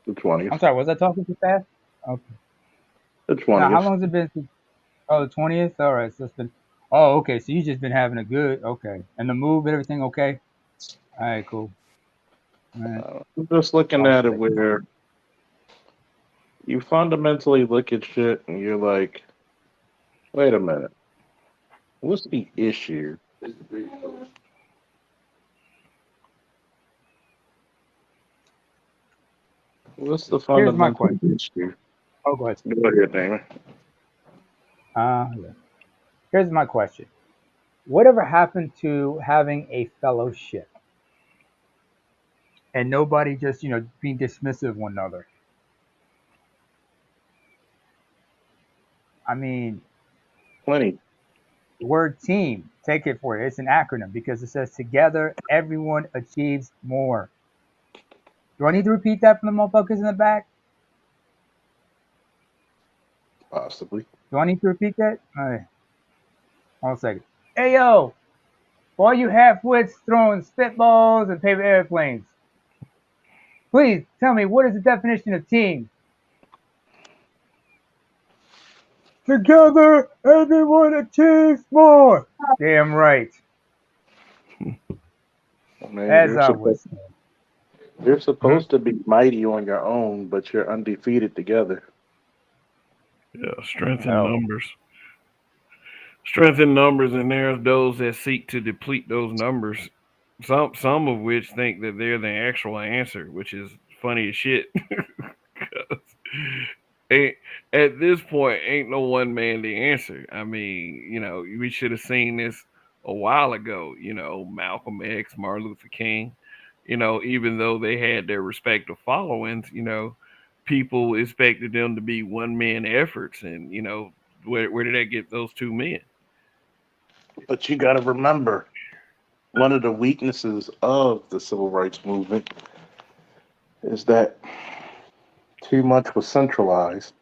The 20th. I'm sorry, was I talking too fast? Okay. The Now, how 20th. long has it been since? Oh, the 20th. All right, so it's been. Oh, okay. So you just been having a good. Okay, and the move and everything. Okay. All right, cool. All right. I'm just looking I'll at it say. where you fundamentally look at shit and you're like, wait a minute, what's the issue? What's the Here's my fundamental question. issue? Oh, go ahead. Go ahead, Damon. Yeah. Here's my question. Whatever happened to having a fellowship and nobody just being dismissive of one another? I mean, Plenty. the word team, take it for it. It's an acronym because it says together everyone achieves more. Do I need to repeat that for the motherfuckers in the back? Possibly. Do I need to repeat that? All right, hold on a second. Hey yo, for all you half-wits throwing spitballs and paper airplanes, please tell me what is the definition of team? Together, everyone achieves more. Damn right. I mean, As I was saying. you're Hmm? supposed to be mighty on your own, but you're undefeated together. Yeah, strength in No. numbers. Strength in numbers, and there's those that seek to deplete those numbers. Some of which think that they're the actual answer, which is funny as shit. 'Cause ain't, at this point, ain't no one man the answer. I mean, we should have seen this a while ago. Malcolm X, Martin Luther King. Even though they had their respective followings, people expected them to be one man efforts, and where did that get those two men? But you got to remember, one of the weaknesses of the civil rights movement is that too much was centralized.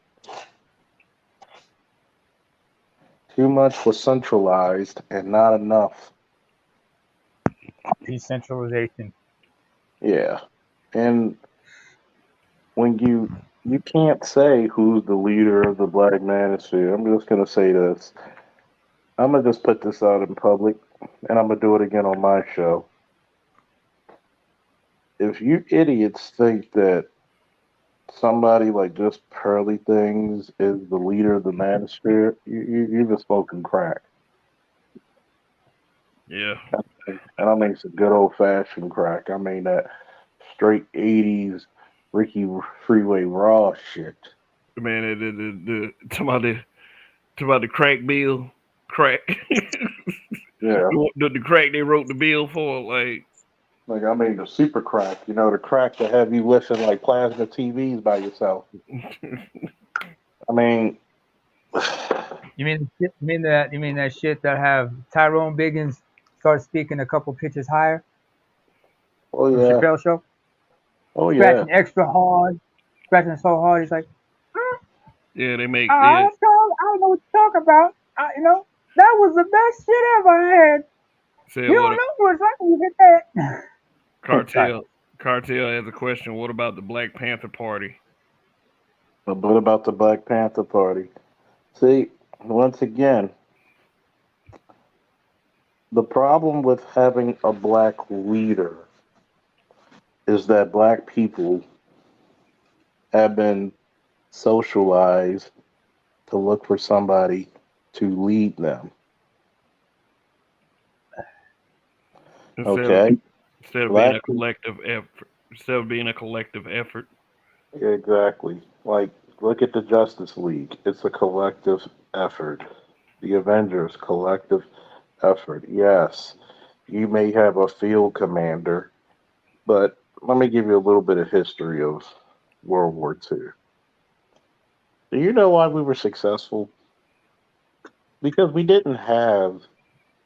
Too much was centralized and not enough. Decentralization. Yeah. And when you can't say who's the leader of the black manosphere. I'm just gonna say this. I'm gonna just put this out in public, and I'm gonna do it again on my show. If you idiots think that somebody like just Pearly Things is the leader of the manosphere, you've been smoking crack. Yeah, And I mean some good old fashioned crack. I mean that straight '80s Ricky Freeway Raw shit. man, talking about the crack bill, crack, Yeah. the crack they wrote the bill for, like, Like I mean the super crack, the crack that have you listen like plasma TVs by yourself. I mean, You mean that shit that have Tyrone Biggins start speaking a couple pitches higher oh from yeah, Chappelle Show? oh yeah. Scratching extra hard, scratching so hard. He's like, yeah, they make I yeah, don't know what you're talking about. That was the best shit ever I had. said You what don't a know for a second you hit that. Sorry. cartel has a question. What about the Black Panther Party? But what about the Black Panther Party? See, once again, the problem with having a black leader is that black people have been socialized to look for somebody to lead them. Instead of Okay? instead of being Black a people, collective effort, instead of being a collective effort. exactly. Like, look at the Justice League. It's a collective effort. The Avengers, collective effort. Yes, you may have a field commander, but let me give you a little bit of history of World War II. Do you know why we were successful? Because we didn't have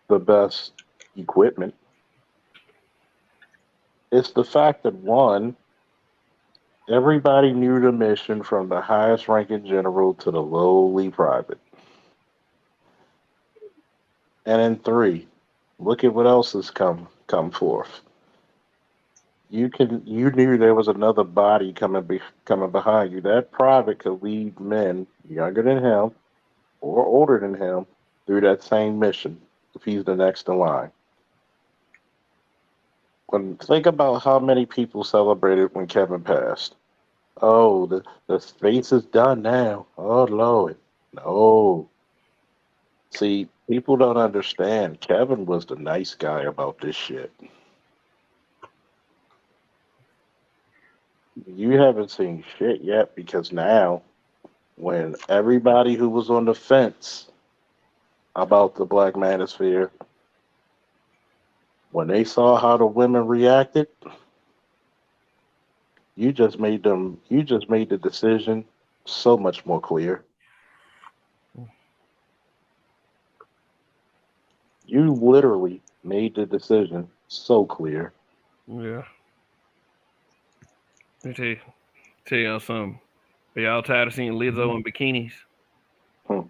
the best equipment. It's the fact that one, everybody knew the mission from the highest ranking general to the lowly private. And then three, look at what else has come forth. You knew there was another body coming behind you. That private could lead men younger than him or older than him through that same mission if he's the next in line. When think about how many people celebrated when Kevin passed. Oh, the space is done now. Oh Lord. No. See, people don't understand. Kevin was the nice guy about this shit. You haven't seen shit yet because now when everybody who was on the fence about the black manosphere, when they saw how the women reacted, you just made the decision so much more clear. You literally made the decision so clear. Yeah, let me tell y'all something. Are y'all tired of seeing Lizzo in bikinis? Hmm.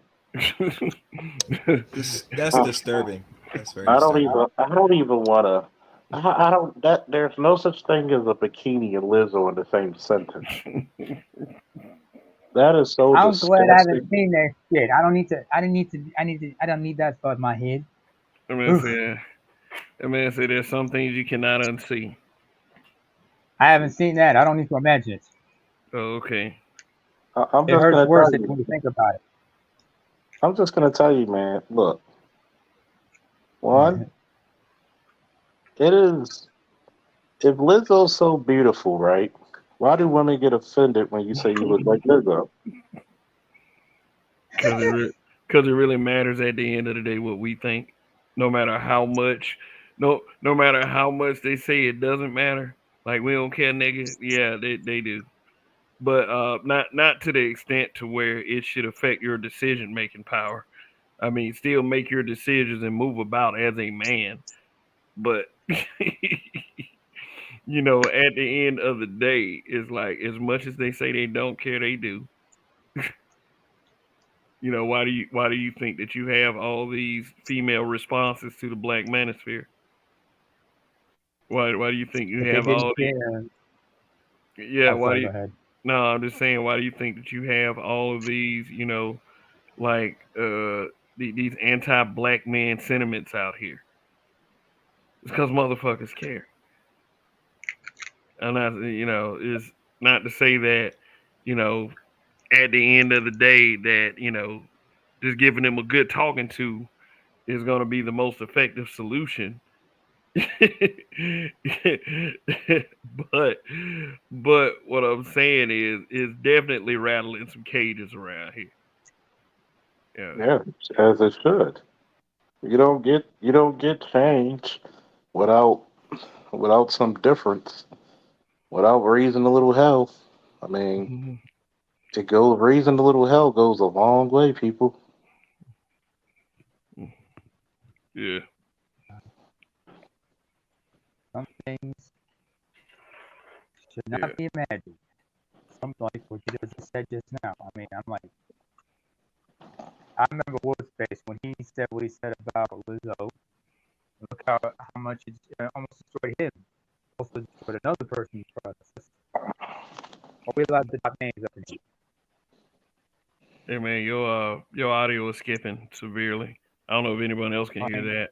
That's disturbing. That's very disturbing. I don't even wanna I don't that there's no such thing as a bikini and Lizzo in the same sentence. That is so I'm glad I disgusting. haven't seen that shit. I don't need to. I didn't need to. I need to. I don't need that thought in my head. I mean, Oof. say, I mean, say there's some things you cannot unsee. I haven't seen that. I don't need to imagine it. Oh, okay. I'm It just hurts gonna worse tell when you. you think about I'm just gonna tell you, man. Look, one, it. it is. If Lizzo's so beautiful, right? Why do women get offended when you say you look like Lizzo? Because because it really matters at the end of the day what we think. No matter how much, no matter how much they say it doesn't matter. Like we don't care, nigga. Yeah, they do. But not to the extent to where it should affect your decision making power. I mean, still make your decisions and move about as a man. But at the end of the day, it's like as much as they say they don't care, they do. Why do you think that you have all these female responses to the Black Manosphere? Why do you think you If they have didn't all the care, yeah, I'm why do sorry. Go you ahead. no, I'm just saying why do you think that you have all of these, like these anti-black man sentiments out here? It's because motherfuckers care. And that's is not to say that, you know, at the end of the day that, just giving them a good talking to is gonna be the most effective solution. but but what I'm saying is definitely rattling some cages around here. Yeah. Yeah, as it should. You don't get change without some difference, without raising a little hell. I mean, Mhm. raising a little hell goes a long way, people. Yeah. Some things should Yeah. not be imagined. Some like what you just said just now. I mean, I'm like, I remember Woodspace when he said what he said about Lizzo. Look how much it almost destroyed him. Also destroyed another person's process. Are we allowed to drop names up in here? Hey man, your audio is skipping severely. I don't know if anyone else can hear Fine. that.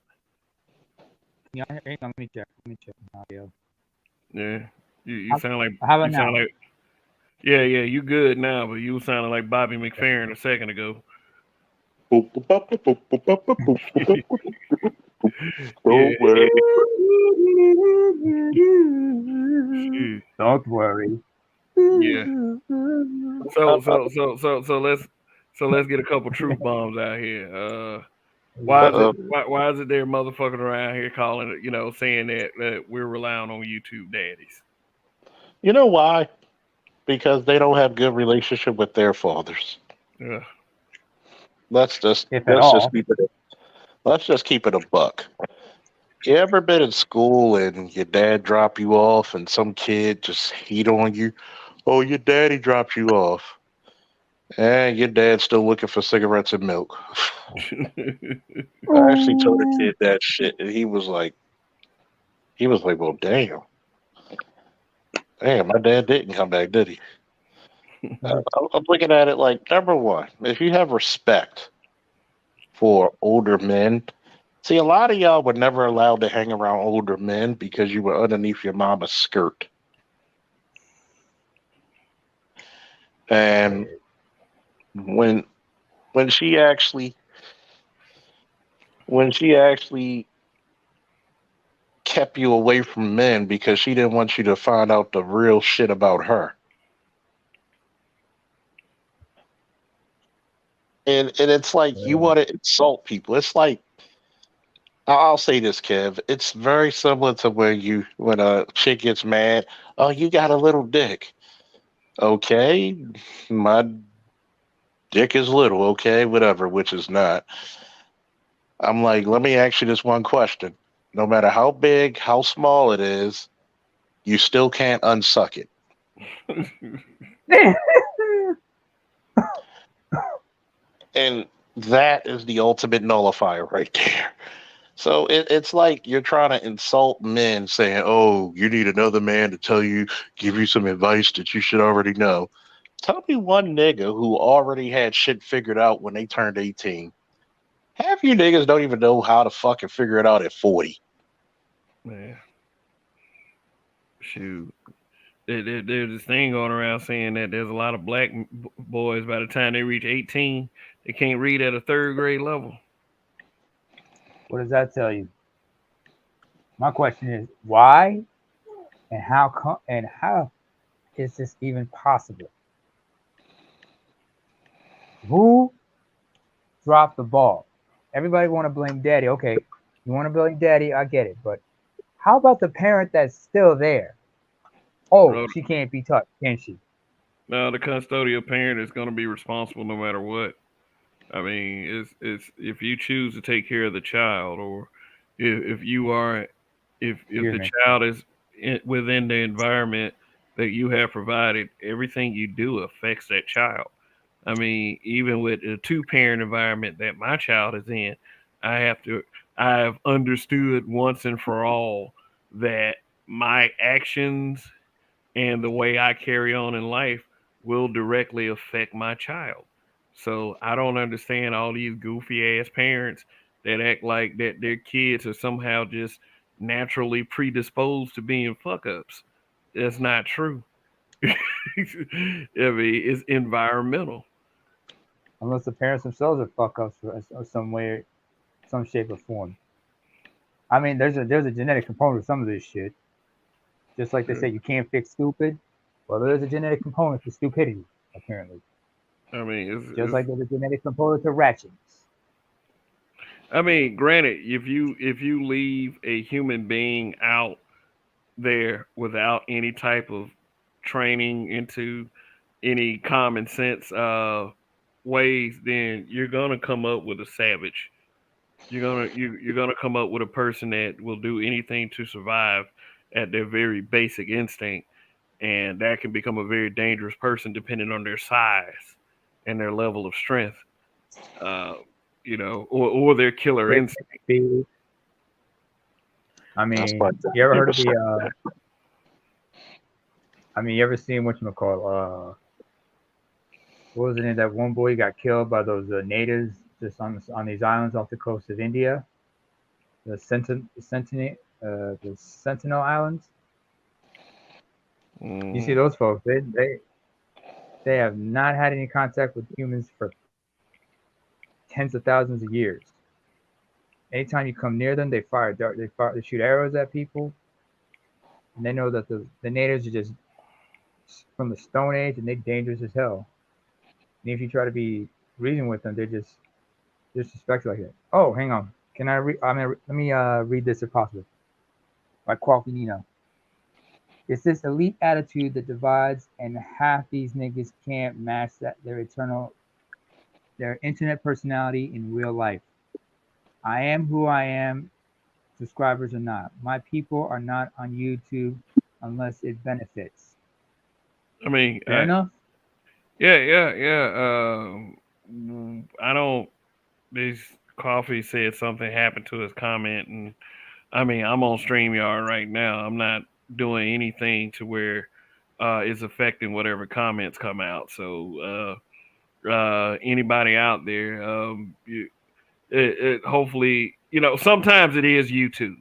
Yeah, hang on, let me check. Let me check my audio. Yeah. You How, sound like how about you sound now? like yeah, you good now, but you sounding like Bobby McFerrin a second ago. Yeah. Don't worry. Shit. Don't worry. Yeah. So let's get a couple truth bombs out here. Why is it Uh-oh. why is it there motherfucking around here calling it, saying that we're relying on YouTube daddies? You know why? Because they don't have good relationship with their fathers. Yeah. Let's just If at let's just all. keep it. Let's just keep it a buck. You ever been in school and your dad drop you off and some kid just hate on you? Oh, your daddy dropped you off. And your dad's still looking for cigarettes and milk. I actually told a kid that shit, and he was like, well, damn, my dad didn't come back, did he? I'm looking at it like, number one, if you have respect for older men, see, a lot of y'all were never allowed to hang around older men because you were underneath your mama's skirt. And when when she actually when she actually kept you away from men because she didn't want you to find out the real shit about her. And it's like you want to insult people. It's like I'll say this, Kev. It's very similar to when a chick gets mad. Oh, you got a little dick. Okay, my dick is little. Okay, whatever. Which is not. I'm like, let me ask you this one question. No matter how big, how small it is, you still can't unsuck it. And that is the ultimate nullifier right there. So it's like you're trying to insult men saying, oh, you need another man to give you some advice that you should already know. Tell me one nigga who already had shit figured out when they turned 18. Half you niggas don't even know how to fucking figure it out at 40. Man, shoot. There's this thing going around saying that there's a lot of black boys by the time they reach 18, they can't read at a third grade level. What does that tell you? My question is why and how is this even possible? Who dropped the ball? Everybody want to blame daddy. Okay, you want to blame daddy, I get it. But how about the parent that's still there? Oh, Bro, she can't be touched, can she? no, the custodial parent is going to be responsible no matter what. I mean, it's if you choose to take care of the child, or if you are, if Excuse the me. child is within the environment that you have provided, everything you do affects that child. I mean, even with a two parent environment that my child is in, I have to, I have understood once and for all that my actions and the way I carry on in life will directly affect my child. So I don't understand all these goofy ass parents that act like that their kids are somehow just naturally predisposed to being fuck ups. That's not true. I mean, it's environmental. Unless the parents themselves are fuck ups or some way, some shape or form. I mean, there's a genetic component to some of this shit. Just like they say, you can't fix stupid. Well, there's a genetic component to stupidity, apparently. I mean, Just like there's a genetic component to ratchetness. I mean, granted, if you leave a human being out there without any type of training into any common sense ways, then you're gonna come up with a savage. You're gonna come up with a person that will do anything to survive at their very basic instinct, and that can become a very dangerous person depending on their size and their level of strength. Uh, or their killer Quick instinct. speed. I That's mean, like the you ever heard people of the? say. You ever seen what you call? What was the name? That one boy got killed by those natives just on these islands off the coast of India, the Sentinel Islands. You see Mm, those folks? They have not had any contact with humans for tens of thousands of years. Anytime you come near them, they shoot arrows at people, and they know that the natives are just from the Stone Age and they're dangerous as hell. And if you try to be reason with them, they're just disrespectful like that. Oh, hang on. Can I read? Let me read this if possible. By Qualfinino. It's this elite attitude that divides, and half these niggas can't match that their internet personality in real life. I am who I am, subscribers or not. My people are not on YouTube unless it benefits. I mean, Fair enough? yeah, yeah, yeah. I don't. This coffee said something happened to his comment, and I mean, I'm on Streamyard right now. I'm not doing anything to where it's affecting whatever comments come out. So anybody out there, hopefully, sometimes it is YouTube.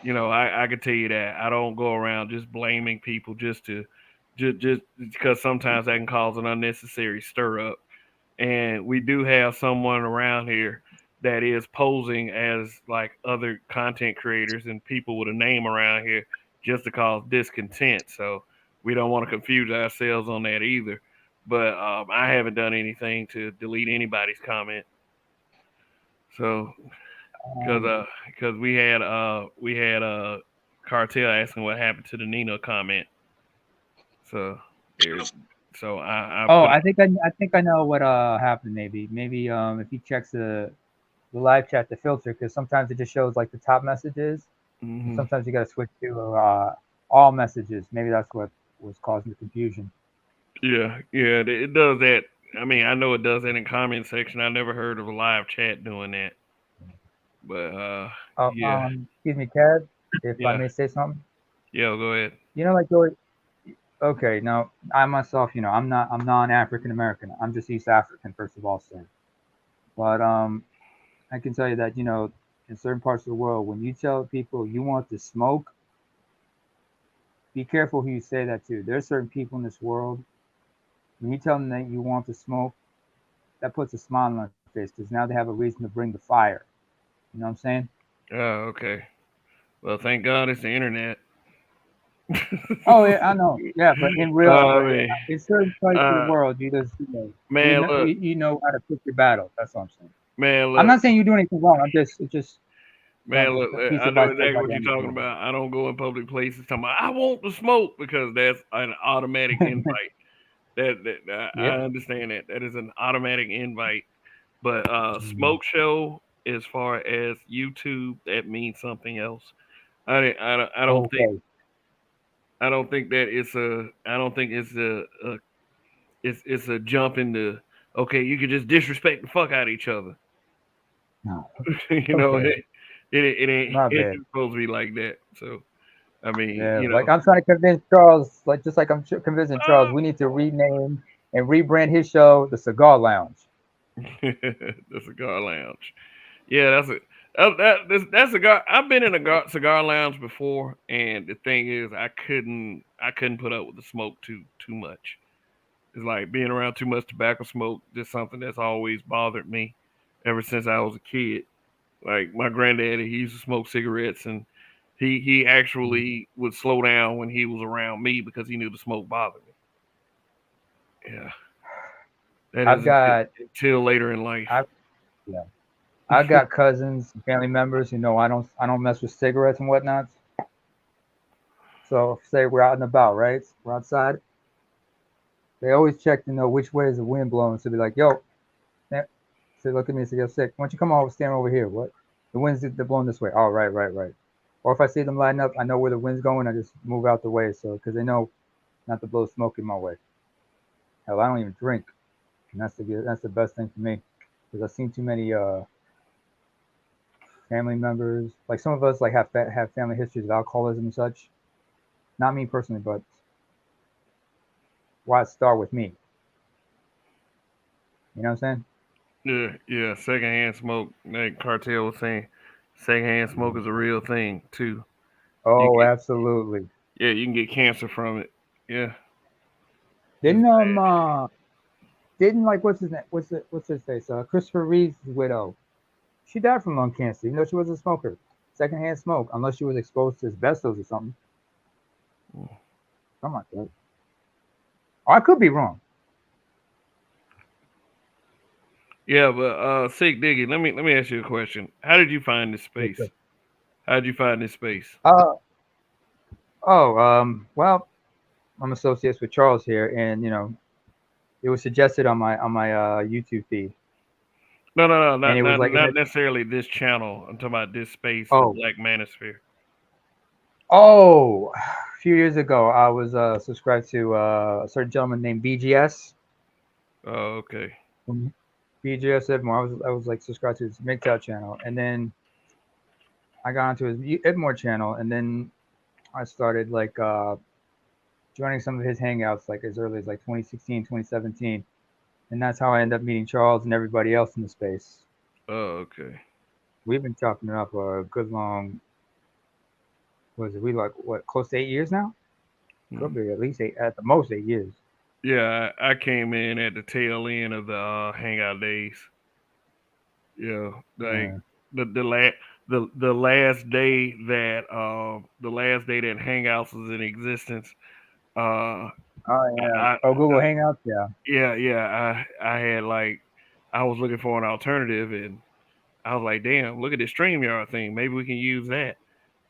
I can tell you that. I don't go around just blaming people just because sometimes that can cause an unnecessary stir up. And we do have someone around here that is posing as like other content creators and people with a name around here just to cause discontent. So we don't want to confuse ourselves on that either. But I haven't done anything to delete anybody's comment. So Um, because we had cartel asking what happened to the Nino comment. So there, so I oh, put it. I think I know what happened. Maybe if he checks the live chat to filter, because sometimes it just shows like the top messages, and Mhm. sometimes you got to switch to all messages. Maybe that's what was causing the confusion. Yeah, yeah, it does that. I mean, I know it does that in comment section. I never heard of a live chat doing that, but Oh, yeah, excuse me, Kev, if I yeah, may say something. yeah. Go ahead. You know, like George. okay, now I myself, I'm non-African American. I'm just East African, first of all, sir. But I can tell you that in certain parts of the world, when you tell people you want to smoke, be careful who you say that to. There's certain people in this world, when you tell them that you want to smoke, that puts a smile on their face because now they have a reason to bring the fire. You know what I'm saying? Oh, okay. Well, thank God it's the internet. Oh yeah, I know. Yeah, but in real, I but mean, in certain parts of the uh, world, you just you man, know look, you know how to pick your battles. That's all I'm saying. man, I'm look, not saying you do anything wrong. I'm just it's just man, just look. a piece I of know advice for exactly what everybody you're talking understands. about. I don't go in public places talking about I want to smoke because that's an automatic invite. I Yep. understand that. That is an automatic invite. But Mm. smoke show, as far as YouTube, that means something else. I don't think Okay. that it's a I don't think it's a jump into okay, you can just disrespect the fuck out of each other. No. you know, Okay. it My ain't bad. supposed to be like that. So I mean, Yeah. Like I'm trying to convince Charles, like just like I'm convincing Charles, we need to rename and rebrand his show the Cigar Lounge. the cigar lounge. Yeah, that's a cigar. I've been in a cigar lounge before, and the thing is, I couldn't put up with the smoke too much. It's like being around too much tobacco smoke. Just something that's always bothered me ever since I was a kid. Like my granddaddy, he used to smoke cigarettes, and he actually would slow down when he was around me because he knew the smoke bothered me. Yeah, that I've is got until later in life. I yeah. I got cousins and family members who know I don't mess with cigarettes and whatnot. So say we're out and about, right? We're outside. They always check to know which way is the wind blowing. So be like, yo, eh, say look at me and say, yo, sick. Why don't you come over, stand over here? What? The wind's they're blowing this way. Oh, right, right, right. Or if I see them lighting up, I know where the wind's going. I just move out the way, so because they know not to blow smoke in my way. Hell, I don't even drink, and that's the best thing for me because I've seen too many family members. Like some of us like have family histories of alcoholism and such. Not me personally, but why it start with me? You know what I'm saying? Yeah, yeah. Secondhand smoke, like Cartel was saying, secondhand smoke is a real thing too. You Oh, get absolutely. yeah, you can get cancer from it. Yeah, it's Didn't bad. didn't like what's his name? What's his face? Christopher Reeve's widow. She died from lung cancer, even though she was a smoker. Secondhand smoke, unless she was exposed to asbestos or something. Something like that. Or I could be wrong. Yeah, but Sick Diggy, let me ask you a question. How did you find this Yes, space? sir. How did you find this space? Uh oh. Well, I'm associates with Charles here, and it was suggested on my YouTube feed, No, no, no, and it was like it not had. necessarily this channel. I'm talking about this space, the Oh, Black Manosphere. oh. A few years ago, I was subscribed to a certain gentleman named BGS. Oh, okay. BGS Edmore. I was like subscribed to his MGTOW channel, and then I got onto his Edmore channel, and then I started like joining some of his hangouts like as early as like 2016, 2017, and that's how I ended up meeting Charles and everybody else in the space. Oh, okay. We've been chopping it up for a good long. Was it we like what close to 8 years now? Hmm. Could be at least eight, at the most 8 years. Yeah, I came in at the tail end of the hangout days. Yeah, like Yeah. the last the last day that Hangouts was in existence. Uh, Oh yeah. I Oh, Google Hangouts. Yeah. I had like I was looking for an alternative, and I was like, damn, look at this StreamYard thing. Maybe we can use that.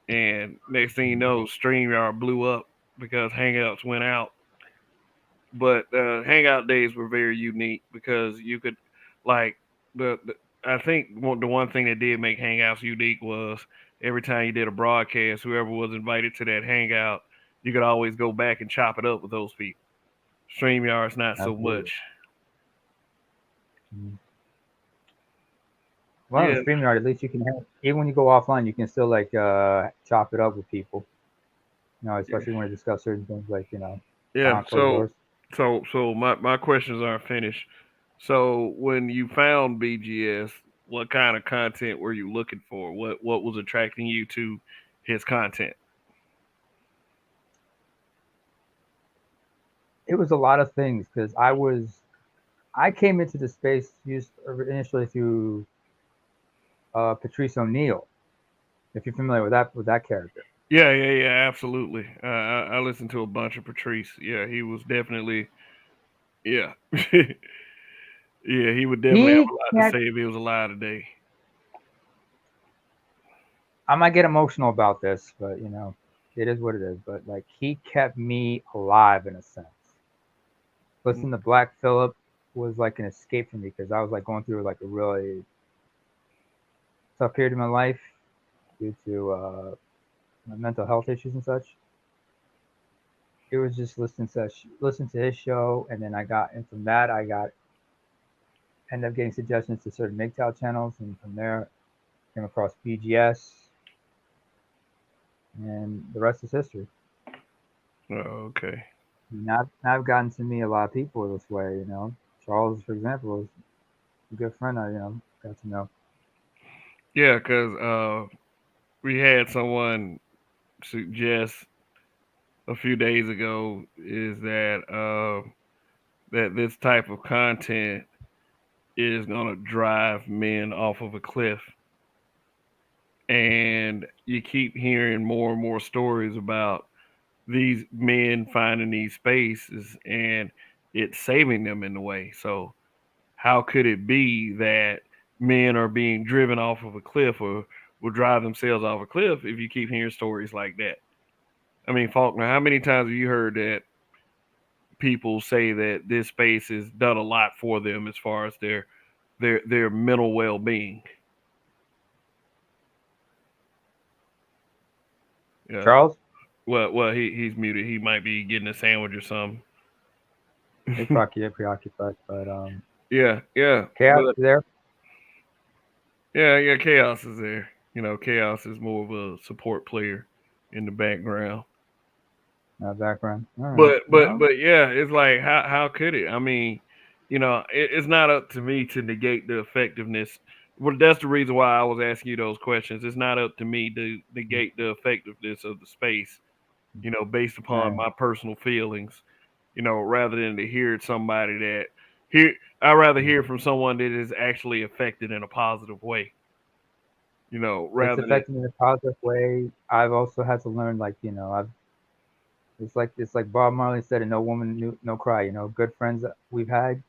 And next thing you know, StreamYard blew up because Hangouts went out. But Hangout days were very unique because you could like the I think the one thing that did make Hangouts unique was every time you did a broadcast, whoever was invited to that Hangout, you could always go back and chop it up with those people. StreamYard's not so Absolutely. much. Mhm. Well, Yeah, with StreamYard, at least you can have, even when you go offline, you can still like chop it up with people. yeah, Especially when you discuss certain things like. Yeah. behind closed doors. So my questions aren't finished. So when you found BGS, what kind of content were you looking for? What was attracting you to his content? It was a lot of things because I came into the space used initially through Patrice O'Neill, if you're familiar with that character. Yeah, absolutely. I listened to a bunch of Patrice. Yeah, he was definitely, yeah, yeah, he would definitely have He a lot to kept say if he was alive today. I might get emotional about this, but it is what it is. But like he kept me alive in a sense. Mm. Listening to Black Phillip was like an escape for me because I was like going through like a really tough period in my life due to my mental health issues and such. It was just listening to his show, and then and from that I got ended up getting suggestions to certain MGTOW channels, and from there came across BGS, and the rest is history. Oh, okay. Now I've gotten to meet a lot of people this way. Charles, for example, is a good friend. I got to know. Yeah, because we had someone suggest a few days ago is that this type of content is gonna drive men off of a cliff, and you keep hearing more and more stories about these men finding these spaces and it's saving them in a way. So how could it be that men are being driven off of a cliff or will drive themselves off a cliff if you keep hearing stories like that? I mean, Faulkner, how many times have you heard that people say that this space has done a lot for them as far as their mental well being? Yeah. Charles, Well, he's muted. He might be getting a sandwich or something. he's probably preoccupied, but Yeah. chaos But is there. yeah, Chaos is there. Chaos is more of a support player in the background. Background. All right. But yeah, it's like how could it? I mean, it's not up to me to negate the effectiveness. Well, that's the reason why I was asking you those questions. It's not up to me to negate the effectiveness of the space, based upon Right. my personal feelings, rather than to hear somebody that hear I rather hear from someone that is actually affected in a positive way, It's rather than affected me in a positive way. I've also had to learn, like I've it's like Bob Marley said, "And no woman, no cry." Good friends that we've had,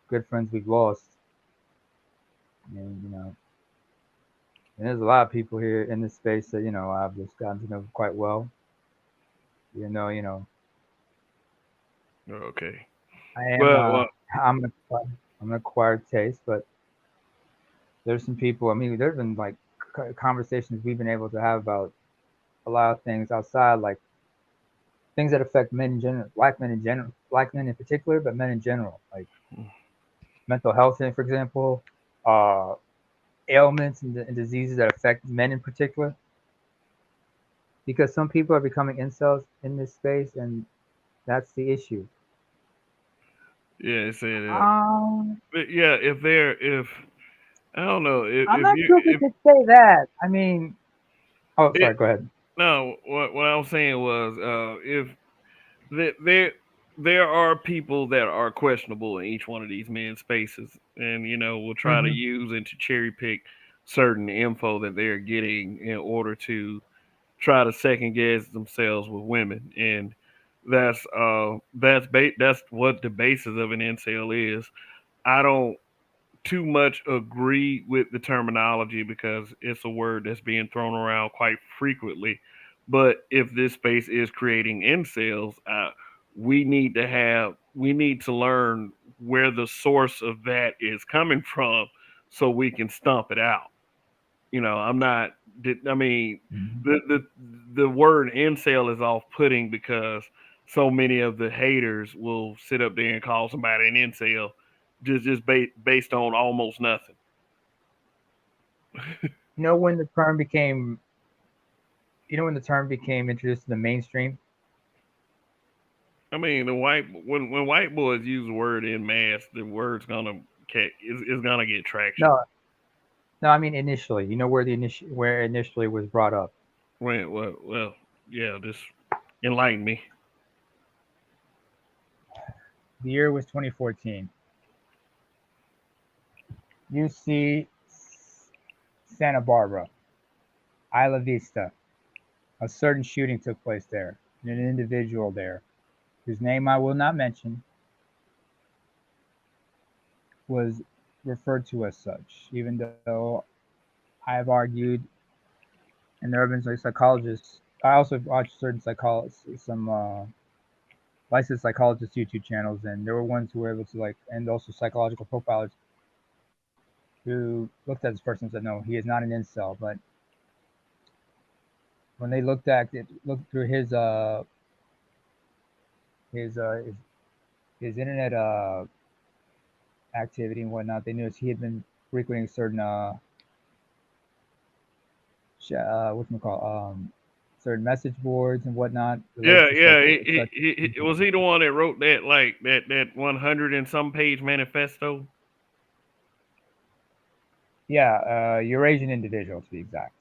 good friends we've lost, and and there's a lot of people here in this space that I've just gotten to know quite well. okay. I am Well, I'm I'm an acquired taste, but there's some people. I mean, there's been like conversations we've been able to have about a lot of things outside, like things that affect men in general, black men in particular, but men in general, like mental health, for example, uh, ailments and diseases that affect men in particular. Because some people are becoming incels in this space, and that's the issue. yeah, it said that. Um, But yeah, if I don't know I'm if not you sure if we if could say that. I mean, oh, it sorry, go ahead. no, what I was saying was if there there are people that are questionable in each one of these men's spaces, and will try to Hmm. use and to cherry pick certain info that they're getting in order to try to second guess themselves with women, and that's what the basis of an incel is. I don't too much agree with the terminology because it's a word that's being thrown around quite frequently. But if this space is creating incels, we need to learn where the source of that is coming from so we can stomp it out. I'm not. I mean, Hmm. the word incel is off putting because so many of the haters will sit up there and call somebody an incel based on almost nothing. You know when the term became, when the term became introduced to the mainstream, I mean, when white boys use the word in mass, the word's gonna is gonna get traction. No, no, I mean initially. You know where where initially was brought up. Well, yeah, just enlighten me. The year was 2014. You see Santa Barbara, Isla Vista. A certain shooting took place there, and an individual there, whose name I will not mention, was referred to as such, even though I have argued, and there have been like psychologists. I also watched certain psychologists, some licensed psychologist YouTube channels, and there were ones who were able to like, and also psychological profilers who looked at this person and said, no, he is not an incel. But when they looked through his uh his, his internet activity and whatnot, they noticed he had been frequenting certain what call certain message boards and whatnot Yeah, related to yeah. such. Was he the one that wrote that like that 100 and some page manifesto? Yeah, Eurasian individual to be exact.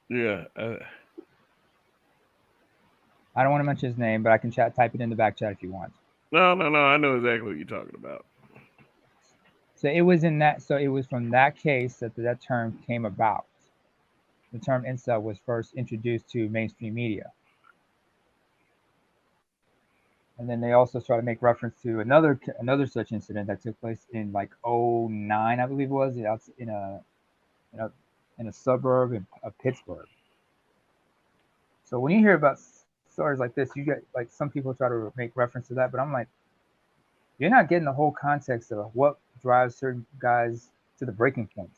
Yeah. I don't want to mention his name, but I can type it in the back chat if you want. No. I know exactly what you're talking about. So it was in that. So it was from that case that that term came about. The term incel was first introduced to mainstream media, and then they also started to make reference to another such incident that took place in like '09, I believe it was. It's in a in a suburb of Pittsburgh. So when you hear about stories like this, you get like some people try to make reference to that, but I'm like, you're not getting the whole context of what drives certain guys to the breaking point.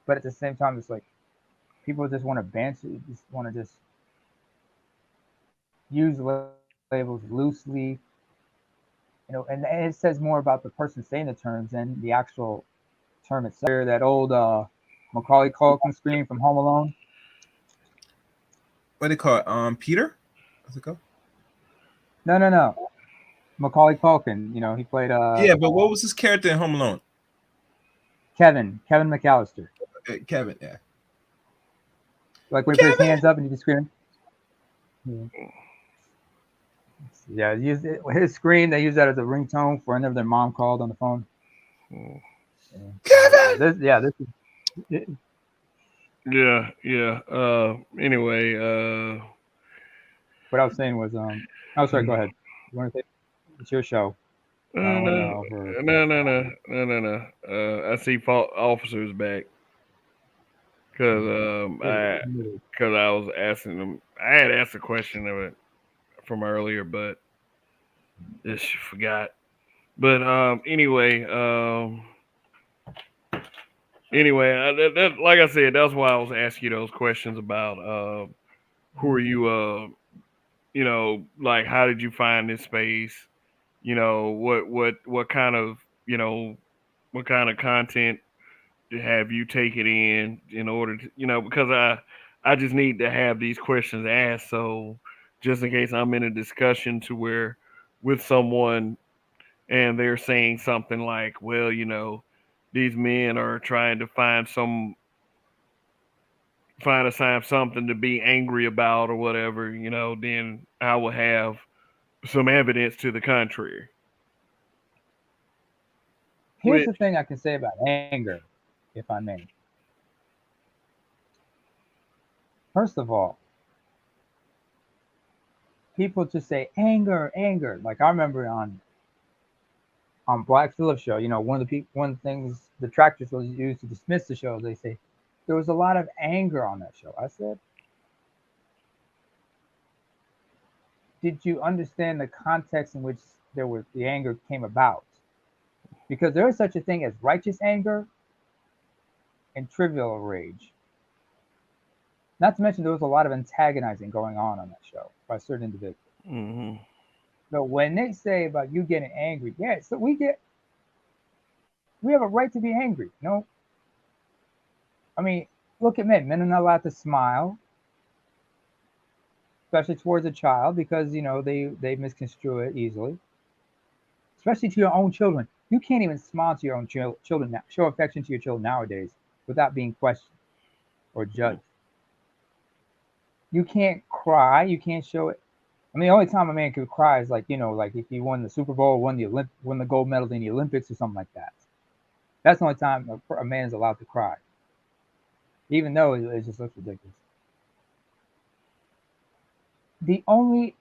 But at the same time, it's like people just want to banter, just want to just use labels loosely, and it says more about the person saying the terms than the actual term itself. That old Macaulay Culkin scream from Home Alone. What do they call it? Peter? What's it called? No. Macaulay Culkin. You know, he played Yeah, but what was his character in Home Alone? Kevin McAllister. Kevin, yeah. Like when he put his Kevin! hands up and he just screamed. Yeah, his scream. They use that as a ringtone for whenever their mom called on the phone. Kevin! This is. Yeah. Anyway, What I was saying was, oh, sorry. Go ahead. You want to say it's your show? I don't want to no, over. no. I see officers back because I was asking them. I had asked a question of it from earlier, but just forgot. But anyway, like I said, that's why I was asking you those questions about who are you, like how did you find this space? What kind of what kind of content have you taken in order to because I just need to have these questions asked so just in case I'm in a discussion to where with someone and they're saying something like, well, these men are trying to find something to be angry about or whatever, then I will have some evidence to the contrary. Here's the Which, thing I can say about anger, if I may. First of all, people just say anger. Like I remember on Black Phillip's show, one of the things the detractors will use to dismiss the show, they say there was a lot of anger on that show. I said, did you understand the context in which the anger came about? Because there is such a thing as righteous anger and trivial rage. Not to mention there was a lot of antagonizing going on that show by certain individuals. mm-hmm. So when they say about you getting angry, yeah, so we have a right to be angry. I mean, look at men. Men are not allowed to smile. especially towards a child, because they misconstrue it easily, especially to your own children. You can't even smile to your own children now, show affection to your children nowadays without being questioned or judged. You can't cry. You can't show it. I mean, the only time a man could cry is like like if he won the Super Bowl, won the gold medal in the Olympics or something like that. That's the only time a man is allowed to cry, even though it just looks ridiculous. The only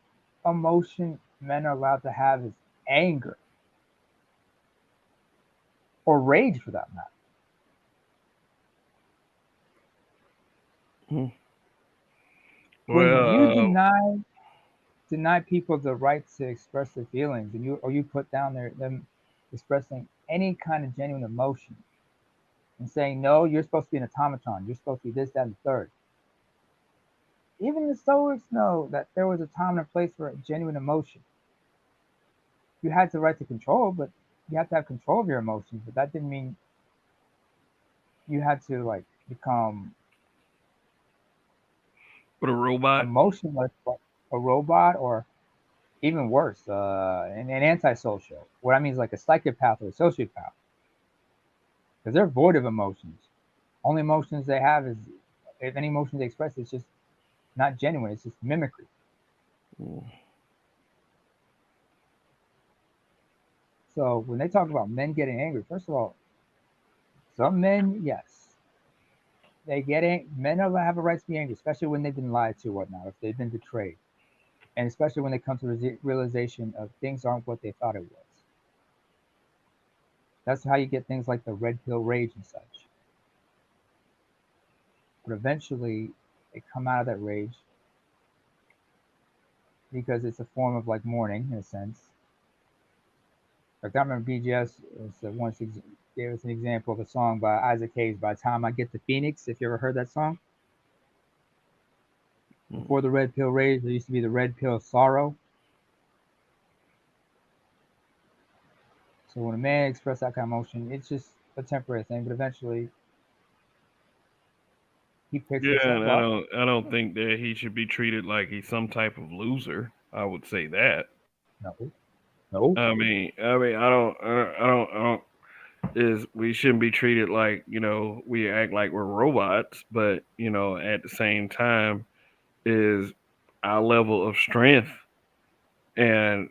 emotion men are allowed to have is anger or rage, for that matter. Hmm. When you Well, deny people the right to express their feelings, and you put down them expressing any kind of genuine emotion, and saying no, you're supposed to be an automaton, you're supposed to be this, that, and the third. Even the Stoics know that there was a time and a place for genuine emotion. You had the right to control, but you had to have control of your emotions. But that didn't mean you had to like become with a robot. emotionless, like a robot, or even worse, an antisocial. What I mean is like a psychopath or a sociopath, because they're void of emotions. Only emotions they have is, if any emotions they express, it's just not genuine. It's just mimicry. Mm. So when they talk about men getting angry, first of all, some men, yes, they get angry. Men have a right to be angry, especially when they've been lied to, whatnot, if they've been betrayed, and especially when they come to realization of things aren't what they thought it was. That's how you get things like the red pill rage and such. But eventually, they come out of that rage because it's a form of like mourning in a sense. Like I remember BGS once gave us an example of a song by Isaac Hayes, "By the Time I Get to Phoenix." If you ever heard that song, before the red pill rage, there used to be the red pill sorrow. So when a man expresses that kind of emotion, it's just a temporary thing, but eventually he picks Yeah, himself and up. I don't think that he should be treated like he's some type of loser. I would say that. No, no. I don't. Is we shouldn't be treated like we act like we're robots, but at the same time is our level of strength, and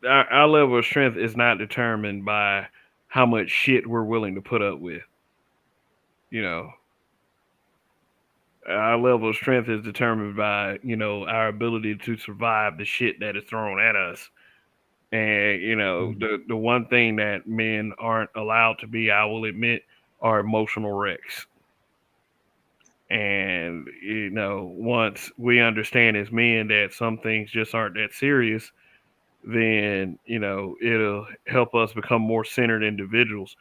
our level of strength is not determined by how much shit we're willing to put up with. You know, our level of strength is determined by our ability to survive the shit that is thrown at us. And Mm. the one thing that men aren't allowed to be, I will admit, are emotional wrecks. And once we understand as men that some things just aren't that serious, then it'll help us become more centered individuals.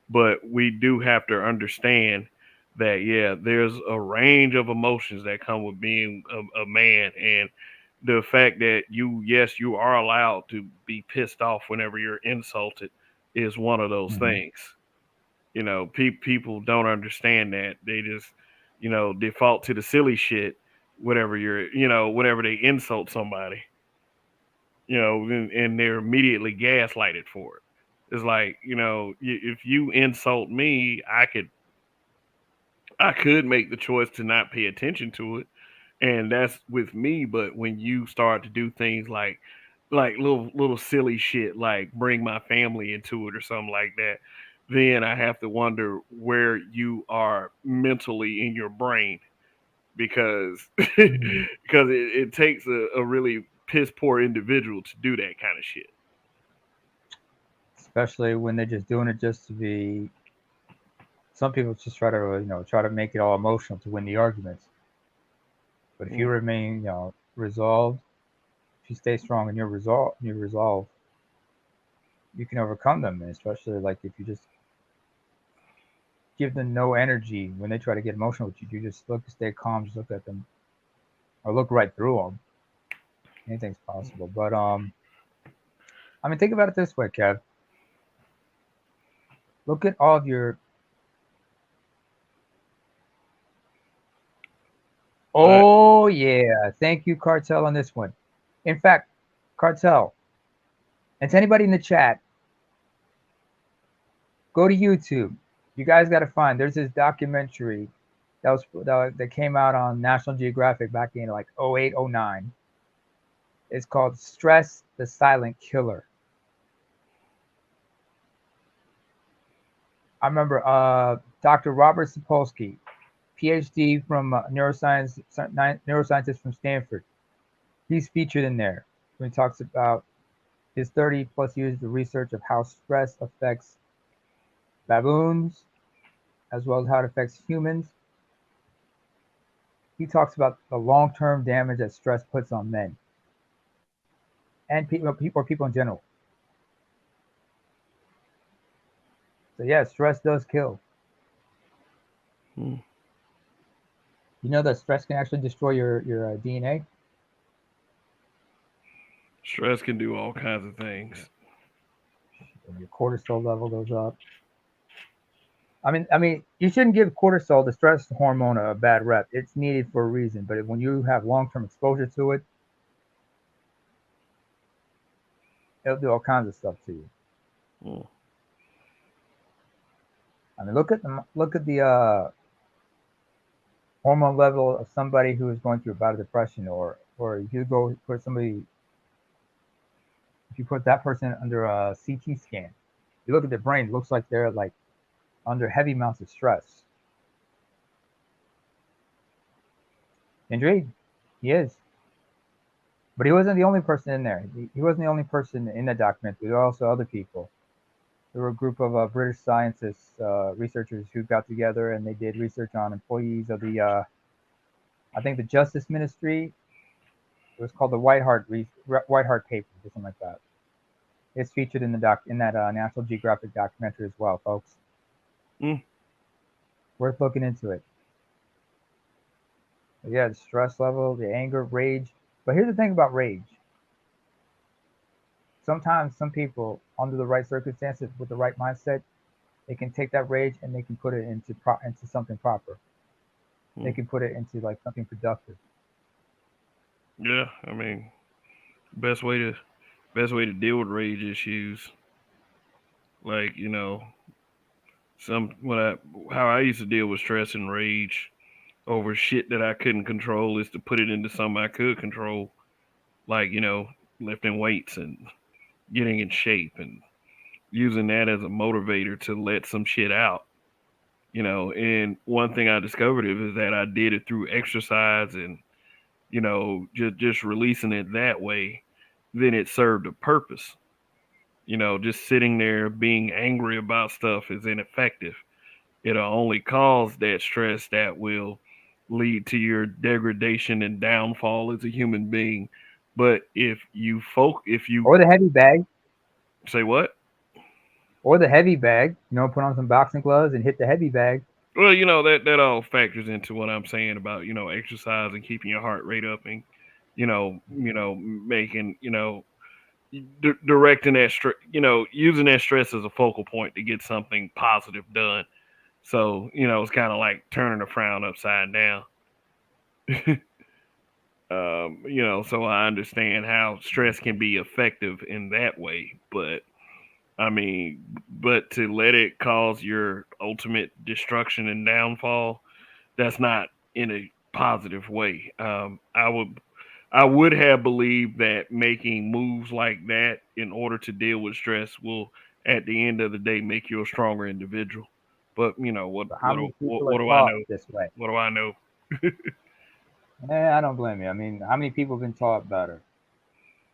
But we do have to understand that yeah, there's a range of emotions that come with being a man, and the fact that yes, you are allowed to be pissed off whenever you're insulted is one of those Mm-hmm. things. People don't understand that. They just default to the silly shit whatever whenever they insult somebody, and they're immediately gaslighted for it. It's like, if you insult me, I could make the choice to not pay attention to it, and that's with me. But when you start to do things like little silly shit, like bring my family into it or something like that, then I have to wonder where you are mentally in your brain, because Mm-hmm. because it takes a really piss poor individual to do that kind of shit. Especially when they're just doing it just to be. Some people just try to try to make it all emotional to win the arguments. But if you Mm. remain resolved, if you stay strong in your resolve, you can overcome them. And especially like if you just give them no energy when they try to get emotional with you, you just stay calm, just look at them or look right through them. Anything's possible. But I mean, think about it this way, Kev. Look at all of your But Oh yeah, thank you, Cartel, on this one. In fact, Cartel, and to anybody in the chat, go to YouTube. You guys got to find. There's this documentary that came out on National Geographic back in like '08, '09. It's called "Stress: The Silent Killer." I remember Dr. Robert Sapolsky, PhD from neuroscientist from Stanford. He's featured in there when he talks about his 30 plus years of research of how stress affects baboons as well as how it affects humans. He talks about the long term damage that stress puts on men and people in general. So yeah, stress does kill. hmm, You know that stress can actually destroy your DNA. stress can do all kinds of things. Your cortisol level goes up. I mean, you shouldn't give cortisol, the stress hormone, a bad rep. It's needed for a reason. But when you have long-term exposure to it, it'll do all kinds of stuff to you. Hmm. I mean, look at the hormone level of somebody who is going through a bout of depression, or if you go put somebody, if you put that person under a CT scan, you look at their brain, it looks like they're like under heavy amounts of stress. Indeed, he is. But he wasn't the only person in there. He wasn't the only person in the documentary. There were also other people. There were a group of British scientists, researchers who got together and they did research on employees of I think the Justice Ministry. It was called the White Hart Papers or something like that. It's featured in that National Geographic documentary as well, folks. Hmm. Worth looking into it. But yeah, the stress level, the anger, rage. But here's the thing about rage. Sometimes some people, under the right circumstances, with the right mindset, they can take that rage and they can put it into something proper. Hmm. They can put it into like something productive. Yeah, I mean, best way to best way to deal with rage issues, like some what I how I used to deal with stress and rage over shit that I couldn't control is to put it into something I could control, like lifting weights and getting in shape and using that as a motivator to let some shit out. And one thing I discovered is that I did it through exercise and just releasing it that way. Then it served a purpose. Just sitting there being angry about stuff is ineffective. It'll only cause that stress that will lead to your degradation and downfall as a human being. But if you Or the heavy bag. say what? Or the heavy bag. Put on some boxing gloves and hit the heavy bag. Well, that all factors into what I'm saying about exercise and keeping your heart rate up and making directing that stress, using that stress as a focal point to get something positive done. So it's kind of like turning a frown upside down. So I understand how stress can be effective in that way, but I mean, but to let it cause your ultimate destruction and downfall, that's not in a positive way. I would have believed that making moves like that in order to deal with stress will, at the end of the day, make you a stronger individual. But what But how what many do- what, people what are do I taught know? this way? What do I know? I don't blame you. I mean, how many people have been taught better?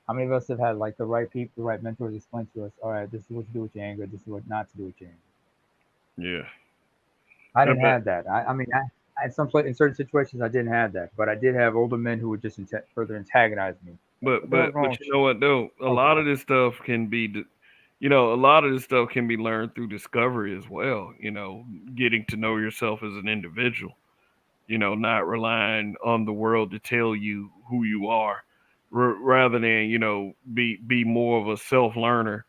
How many of us have had like the right people, the right mentors explain to us, all right, this is what to do with your anger, this is what not to do with your anger. Yeah, I I didn't bet. have that. I at some point in certain situations I didn't have that, but I did have older men who would just further antagonize me. Like, But what the hell's but wrong but with you you? know what though? A Oh lot God. of this stuff can be, a lot of this stuff can be learned through discovery as well. Getting to know yourself as an individual. Not relying on the world to tell you who you are, rather than be more of a self learner,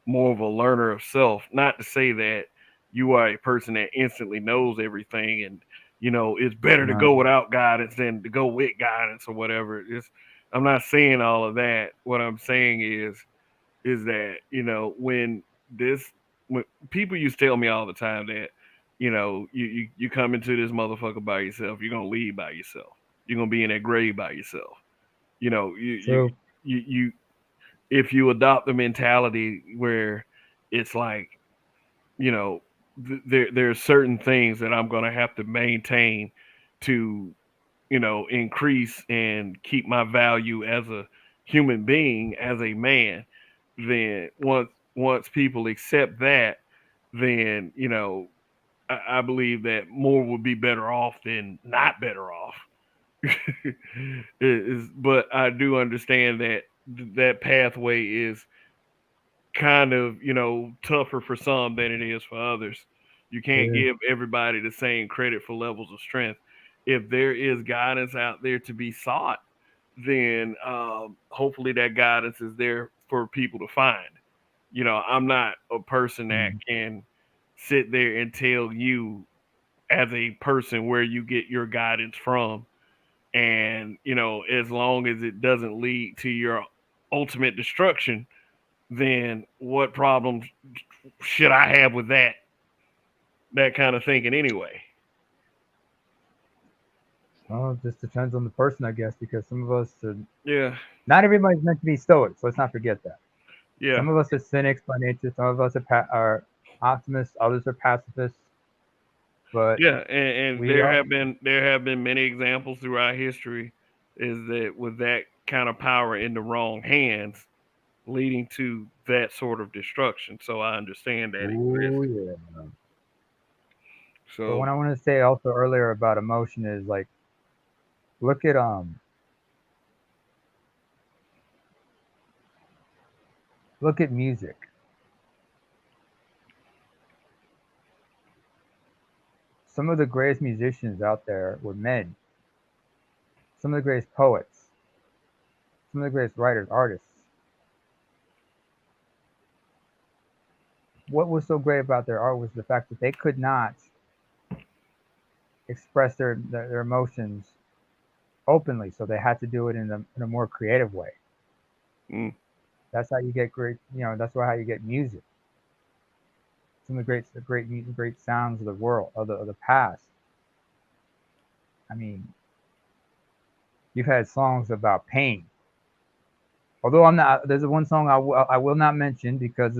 more of a learner of self. Not to say that you are a person that instantly knows everything and it's better to Right. go without guidance than to go with guidance or whatever. I'm not saying all of that. What I'm saying is that this when people used to tell me all the time that you come into this motherfucker by yourself, you're gonna leave by yourself, you're gonna be in that grave by yourself. True. You if you adopt the mentality where it's like you know there's certain things that I'm gonna have to maintain to increase and keep my value as a human being, as a man, then once people accept that, then I believe that more would be better off than not better off. But I do understand that that pathway is kind of tougher for some than it is for others. You can't Yeah. give everybody the same credit for levels of strength. If there is guidance out there to be sought, then hopefully that guidance is there for people to find. I'm not a person that Mhm. can sit there and tell you as a person where you get your guidance from. And, as long as it doesn't lead to your ultimate destruction, then what problems should I have with that kind of thinking anyway? Well, it just depends on the person, I guess, because some of us are Yeah, not everybody's meant to be stoics. Let's not forget that. yeah, Some of us are cynics by nature. Some of us are optimists. Others are pacifists. But yeah. And we are. there have been many examples throughout history is that with that kind of power in the wrong hands, leading to that sort of destruction. So I understand that exists. Oh yeah. But what So I want to say also earlier about emotion is like, look at look at music. Some of the greatest musicians out there were men. Some of the greatest poets. Some of the greatest writers, artists. What was so great about their art was the fact that they could not express their emotions openly, so they had to do it in a more creative way. mm, That's how you get great. That's why how you get music. Some of the great sounds of the world of the past. I mean, you've had songs about pain. Although I'm not, there's one song I will not mention because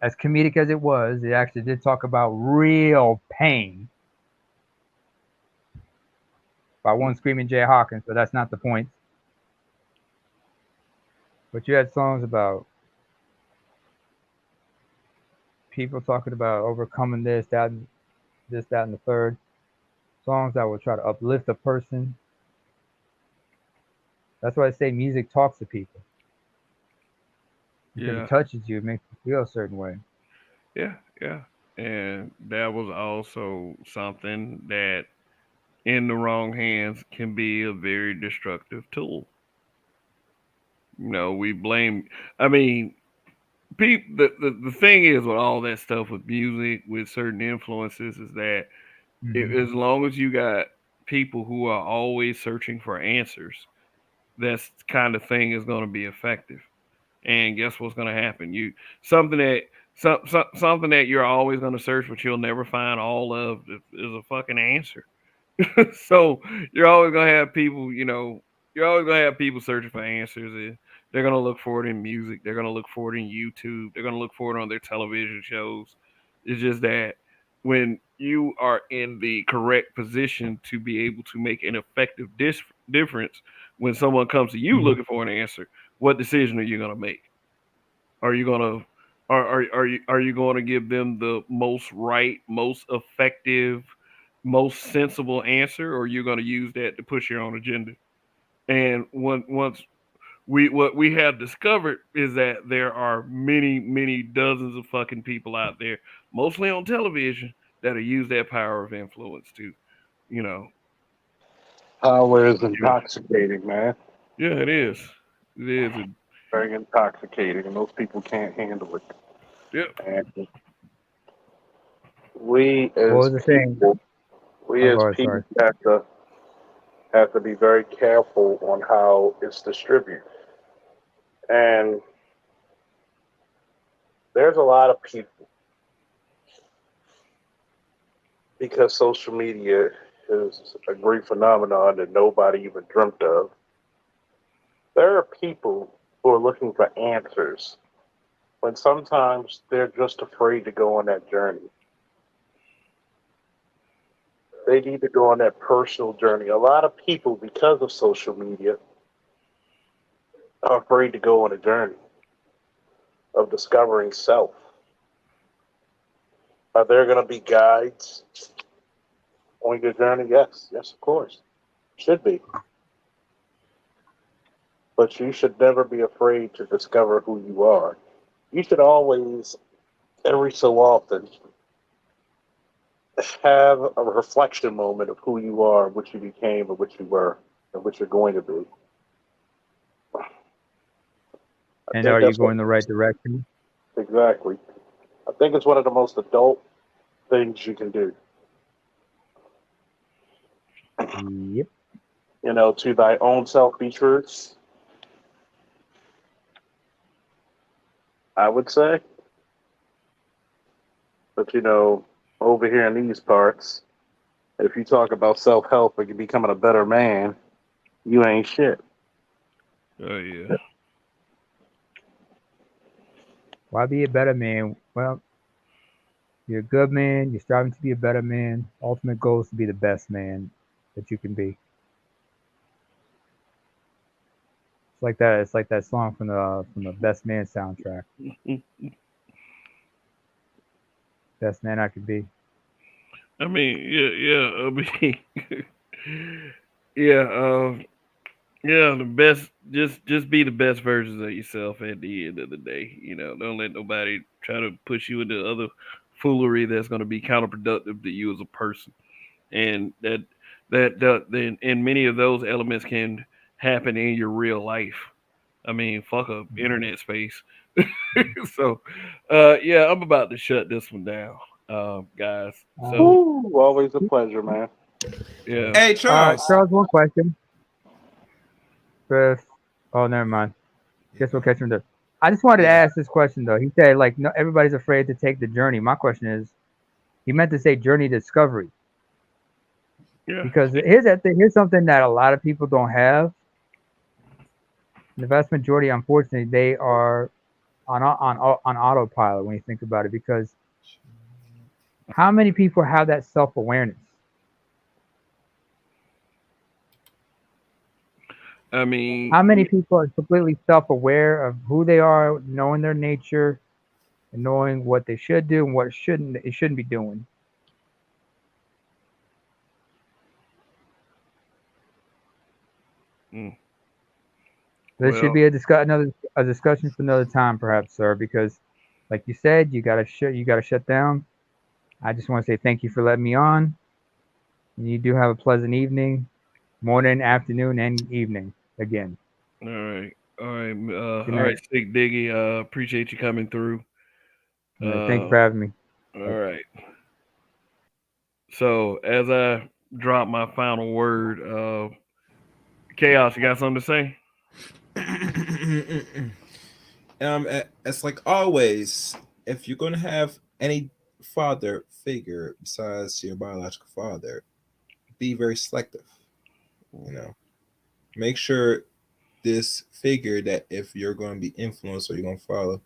as comedic as it was, it actually did talk about real pain by mm, one screaming Jay Hawkins, but that's not the point. But you had songs about people talking about overcoming this, that, and the third. Songs that will try to uplift a person. That's why I say music talks to people because it yeah, touches you, it makes you feel a certain way. yeah, yeah. And that was also something that in the wrong hands can be a very destructive tool. We blame. I mean, people. The thing is with all that stuff with music, with certain influences, is that Hmm. as long as you got people who are always searching for answers, that kind of thing is going to be effective. And guess what's going to happen? Something that something that you're always going to search, but you'll never find all of is a fucking answer. So you're always gonna have people, you're always gonna have people searching for answers. And they're gonna look for it in music. They're gonna look for it in YouTube. They're gonna look for it on their television shows. It's just that when you are in the correct position to be able to make an effective difference, when someone comes to you Hmm. looking for an answer, what decision are you gonna make? Are you gonna are you going to give them the most right, most effective, most sensible answer, or are you going to use that to push your own agenda? And once what we have discovered is that there are many, many dozens of fucking people out there, mostly on television, that'll use that power of influence to, you know, Power is yeah, intoxicating, man. yeah, it is, it is, Very intoxicating. Most people can't handle it. yep, And We What as was the thing? people, we Oh, as go ahead. people Sorry. have to be very careful on how it's distributed. And there's a lot of people, because social media is a great phenomenon that nobody even dreamt of. There are people who are looking for answers when sometimes they're just afraid to go on that journey. They need to go on that personal journey. A lot of people, because of social media, are afraid to go on a journey of discovering self. Are there going to be guides on your journey? Yes, yes, of course. Should be. But you should never be afraid to discover who you are. You should always, every so often, have a reflection moment of who you are, what you became, and what you were, and what you're going to be. I And think are you that's what, going the right direction? exactly. I think it's one of the most adult things you can do. Yep. To thy own self be true, I would say. But over here in these parts, if you talk about self help and becoming a better man, you ain't shit. Oh yeah. Why be a better man? Well, you're a good man. You're striving to be a better man. Ultimate goal is to be the best man that you can be. It's like that. It's like that song from the Best Man soundtrack. Best man I could be. I mean, yeah, yeah. I mean, yeah, yeah. The best, just be the best versions of yourself at the end of the day. Don't let nobody try to push you into other foolery that's going to be counterproductive to you as a person. And then and many of those elements can happen in your real life. I mean, fuck up internet space. So, yeah, I'm about to shut this one down, guys. Um, So, Woo! Always a pleasure, man. yeah. Hey, Charles. Charles, one question. First, oh, never mind. Guess we'll catch him there. I just wanted to Yeah. ask this question though. He said like no, everybody's afraid to take the journey. My question is, he meant to say journey discovery Yeah. because here's that thing. Here's something that a lot of people don't have. The vast majority, unfortunately, they are on autopilot when you think about it. Because how many people have that self awareness? I mean, How many people are completely self aware of who they are, knowing their nature, and knowing what they should do and what shouldn't be doing? mm, This should well, be another a discussion for another time, perhaps, sir. Because, like you said, you gotta shut down. I just want to say thank you for letting me on. And you do have a pleasant evening, morning, afternoon, and evening again. all right. Good All right, night. Sick Diggy. Appreciate you coming through. All right, thank you Uh, for having me. all right. So, as I drop my final word, Chaos, you got something to say? It's like always, if you're gonna have any father figure besides your biological father, be very selective. You know, make sure this figure that if you're going to be influenced or you're going to follow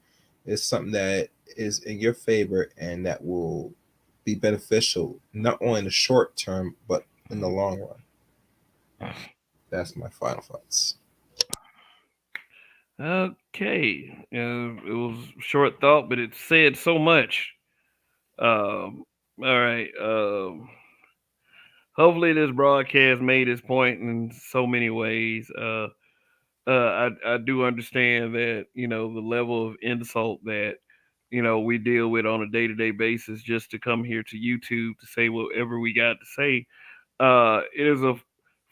is something that is in your favor and that will be beneficial not only in the short term but in the long run. That's my final thoughts. Okay. It was short thought, but it said so much. All right. Hopefully, this broadcast made its point in so many ways. I do understand that the level of insult that we deal with on a day to day basis just to come here to YouTube to say whatever we got to say. It is a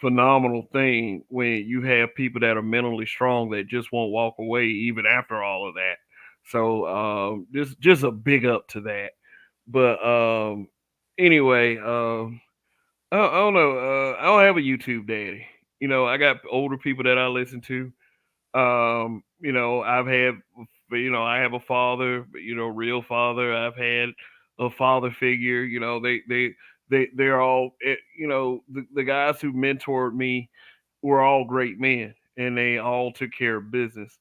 phenomenal thing when you have people that are mentally strong that just won't walk away even after all of that. So just a big up to that. But anyway, I don't know. I don't have a YouTube daddy. I got older people that I listen to. I've had, I have a father, real father. I've had a father figure. They're all, the guys who mentored me were all great men, and they all took care of business.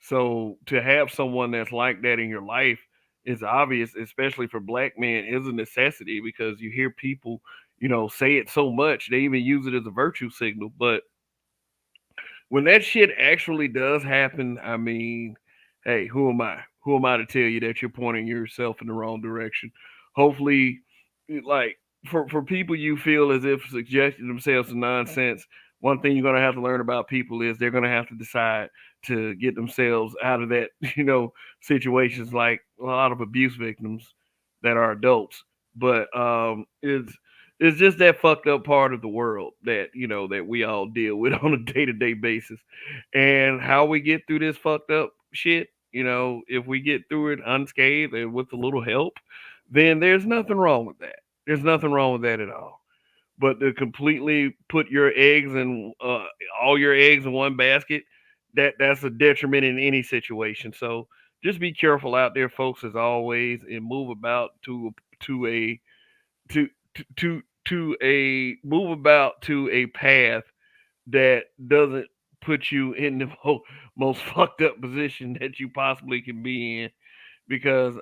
So to have someone that's like that in your life is obvious, especially for black men, is a necessity because you hear people, say it so much they even use it as a virtue signal. But when that shit actually does happen, I mean, hey, who am I? Who am I to tell you that you're pointing yourself in the wrong direction? Hopefully, like for people you feel as if suggesting themselves is nonsense. One thing you're gonna have to learn about people is they're gonna have to decide to get themselves out of that, situations like a lot of abuse victims that are adults. But it's just that fucked up part of the world that that we all deal with on a day-to-day basis, and how we get through this fucked up shit. If we get through it unscathed and with a little help, then there's nothing wrong with that. There's nothing wrong with that at all. But to completely put your eggs in all your eggs in one basket, that's a detriment in any situation. So just be careful out there, folks, as always, and move about to a to to move about to a path that doesn't put you in the most fucked up position that you possibly can be in, because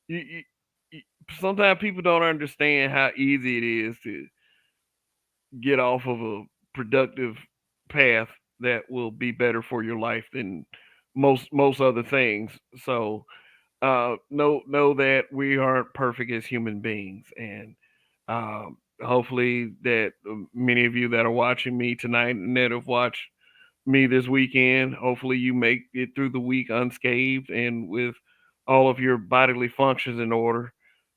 you, you, you sometimes people don't understand how easy it is to get off of a productive path that will be better for your life than most other things. So know that we aren't perfect as human beings, and hopefully that many of you that are watching me tonight and that have watched me this weekend, hopefully you make it through the week unscathed and with all of your bodily functions in order.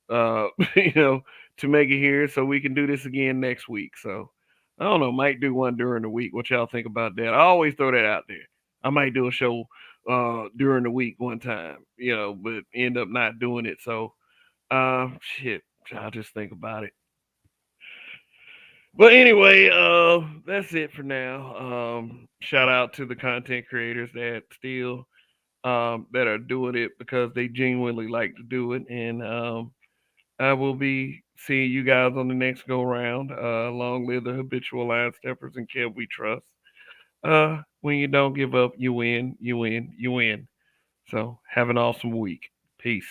Uh, you know, to make it here, so we can do this again next week. So I don't know, might do one during the week. What y'all think about that? I always throw that out there. I might do a show during the week one time, but end up not doing it. So shit, I'll just think about it. But anyway, that's it for now. Shout out to the content creators that still that are doing it because they genuinely like to do it, and I will be seeing you guys on the next go round. Long live the habitual line steppers and Kev we trust. When you don't give up, you win, you win, you win. So have an awesome week. Peace.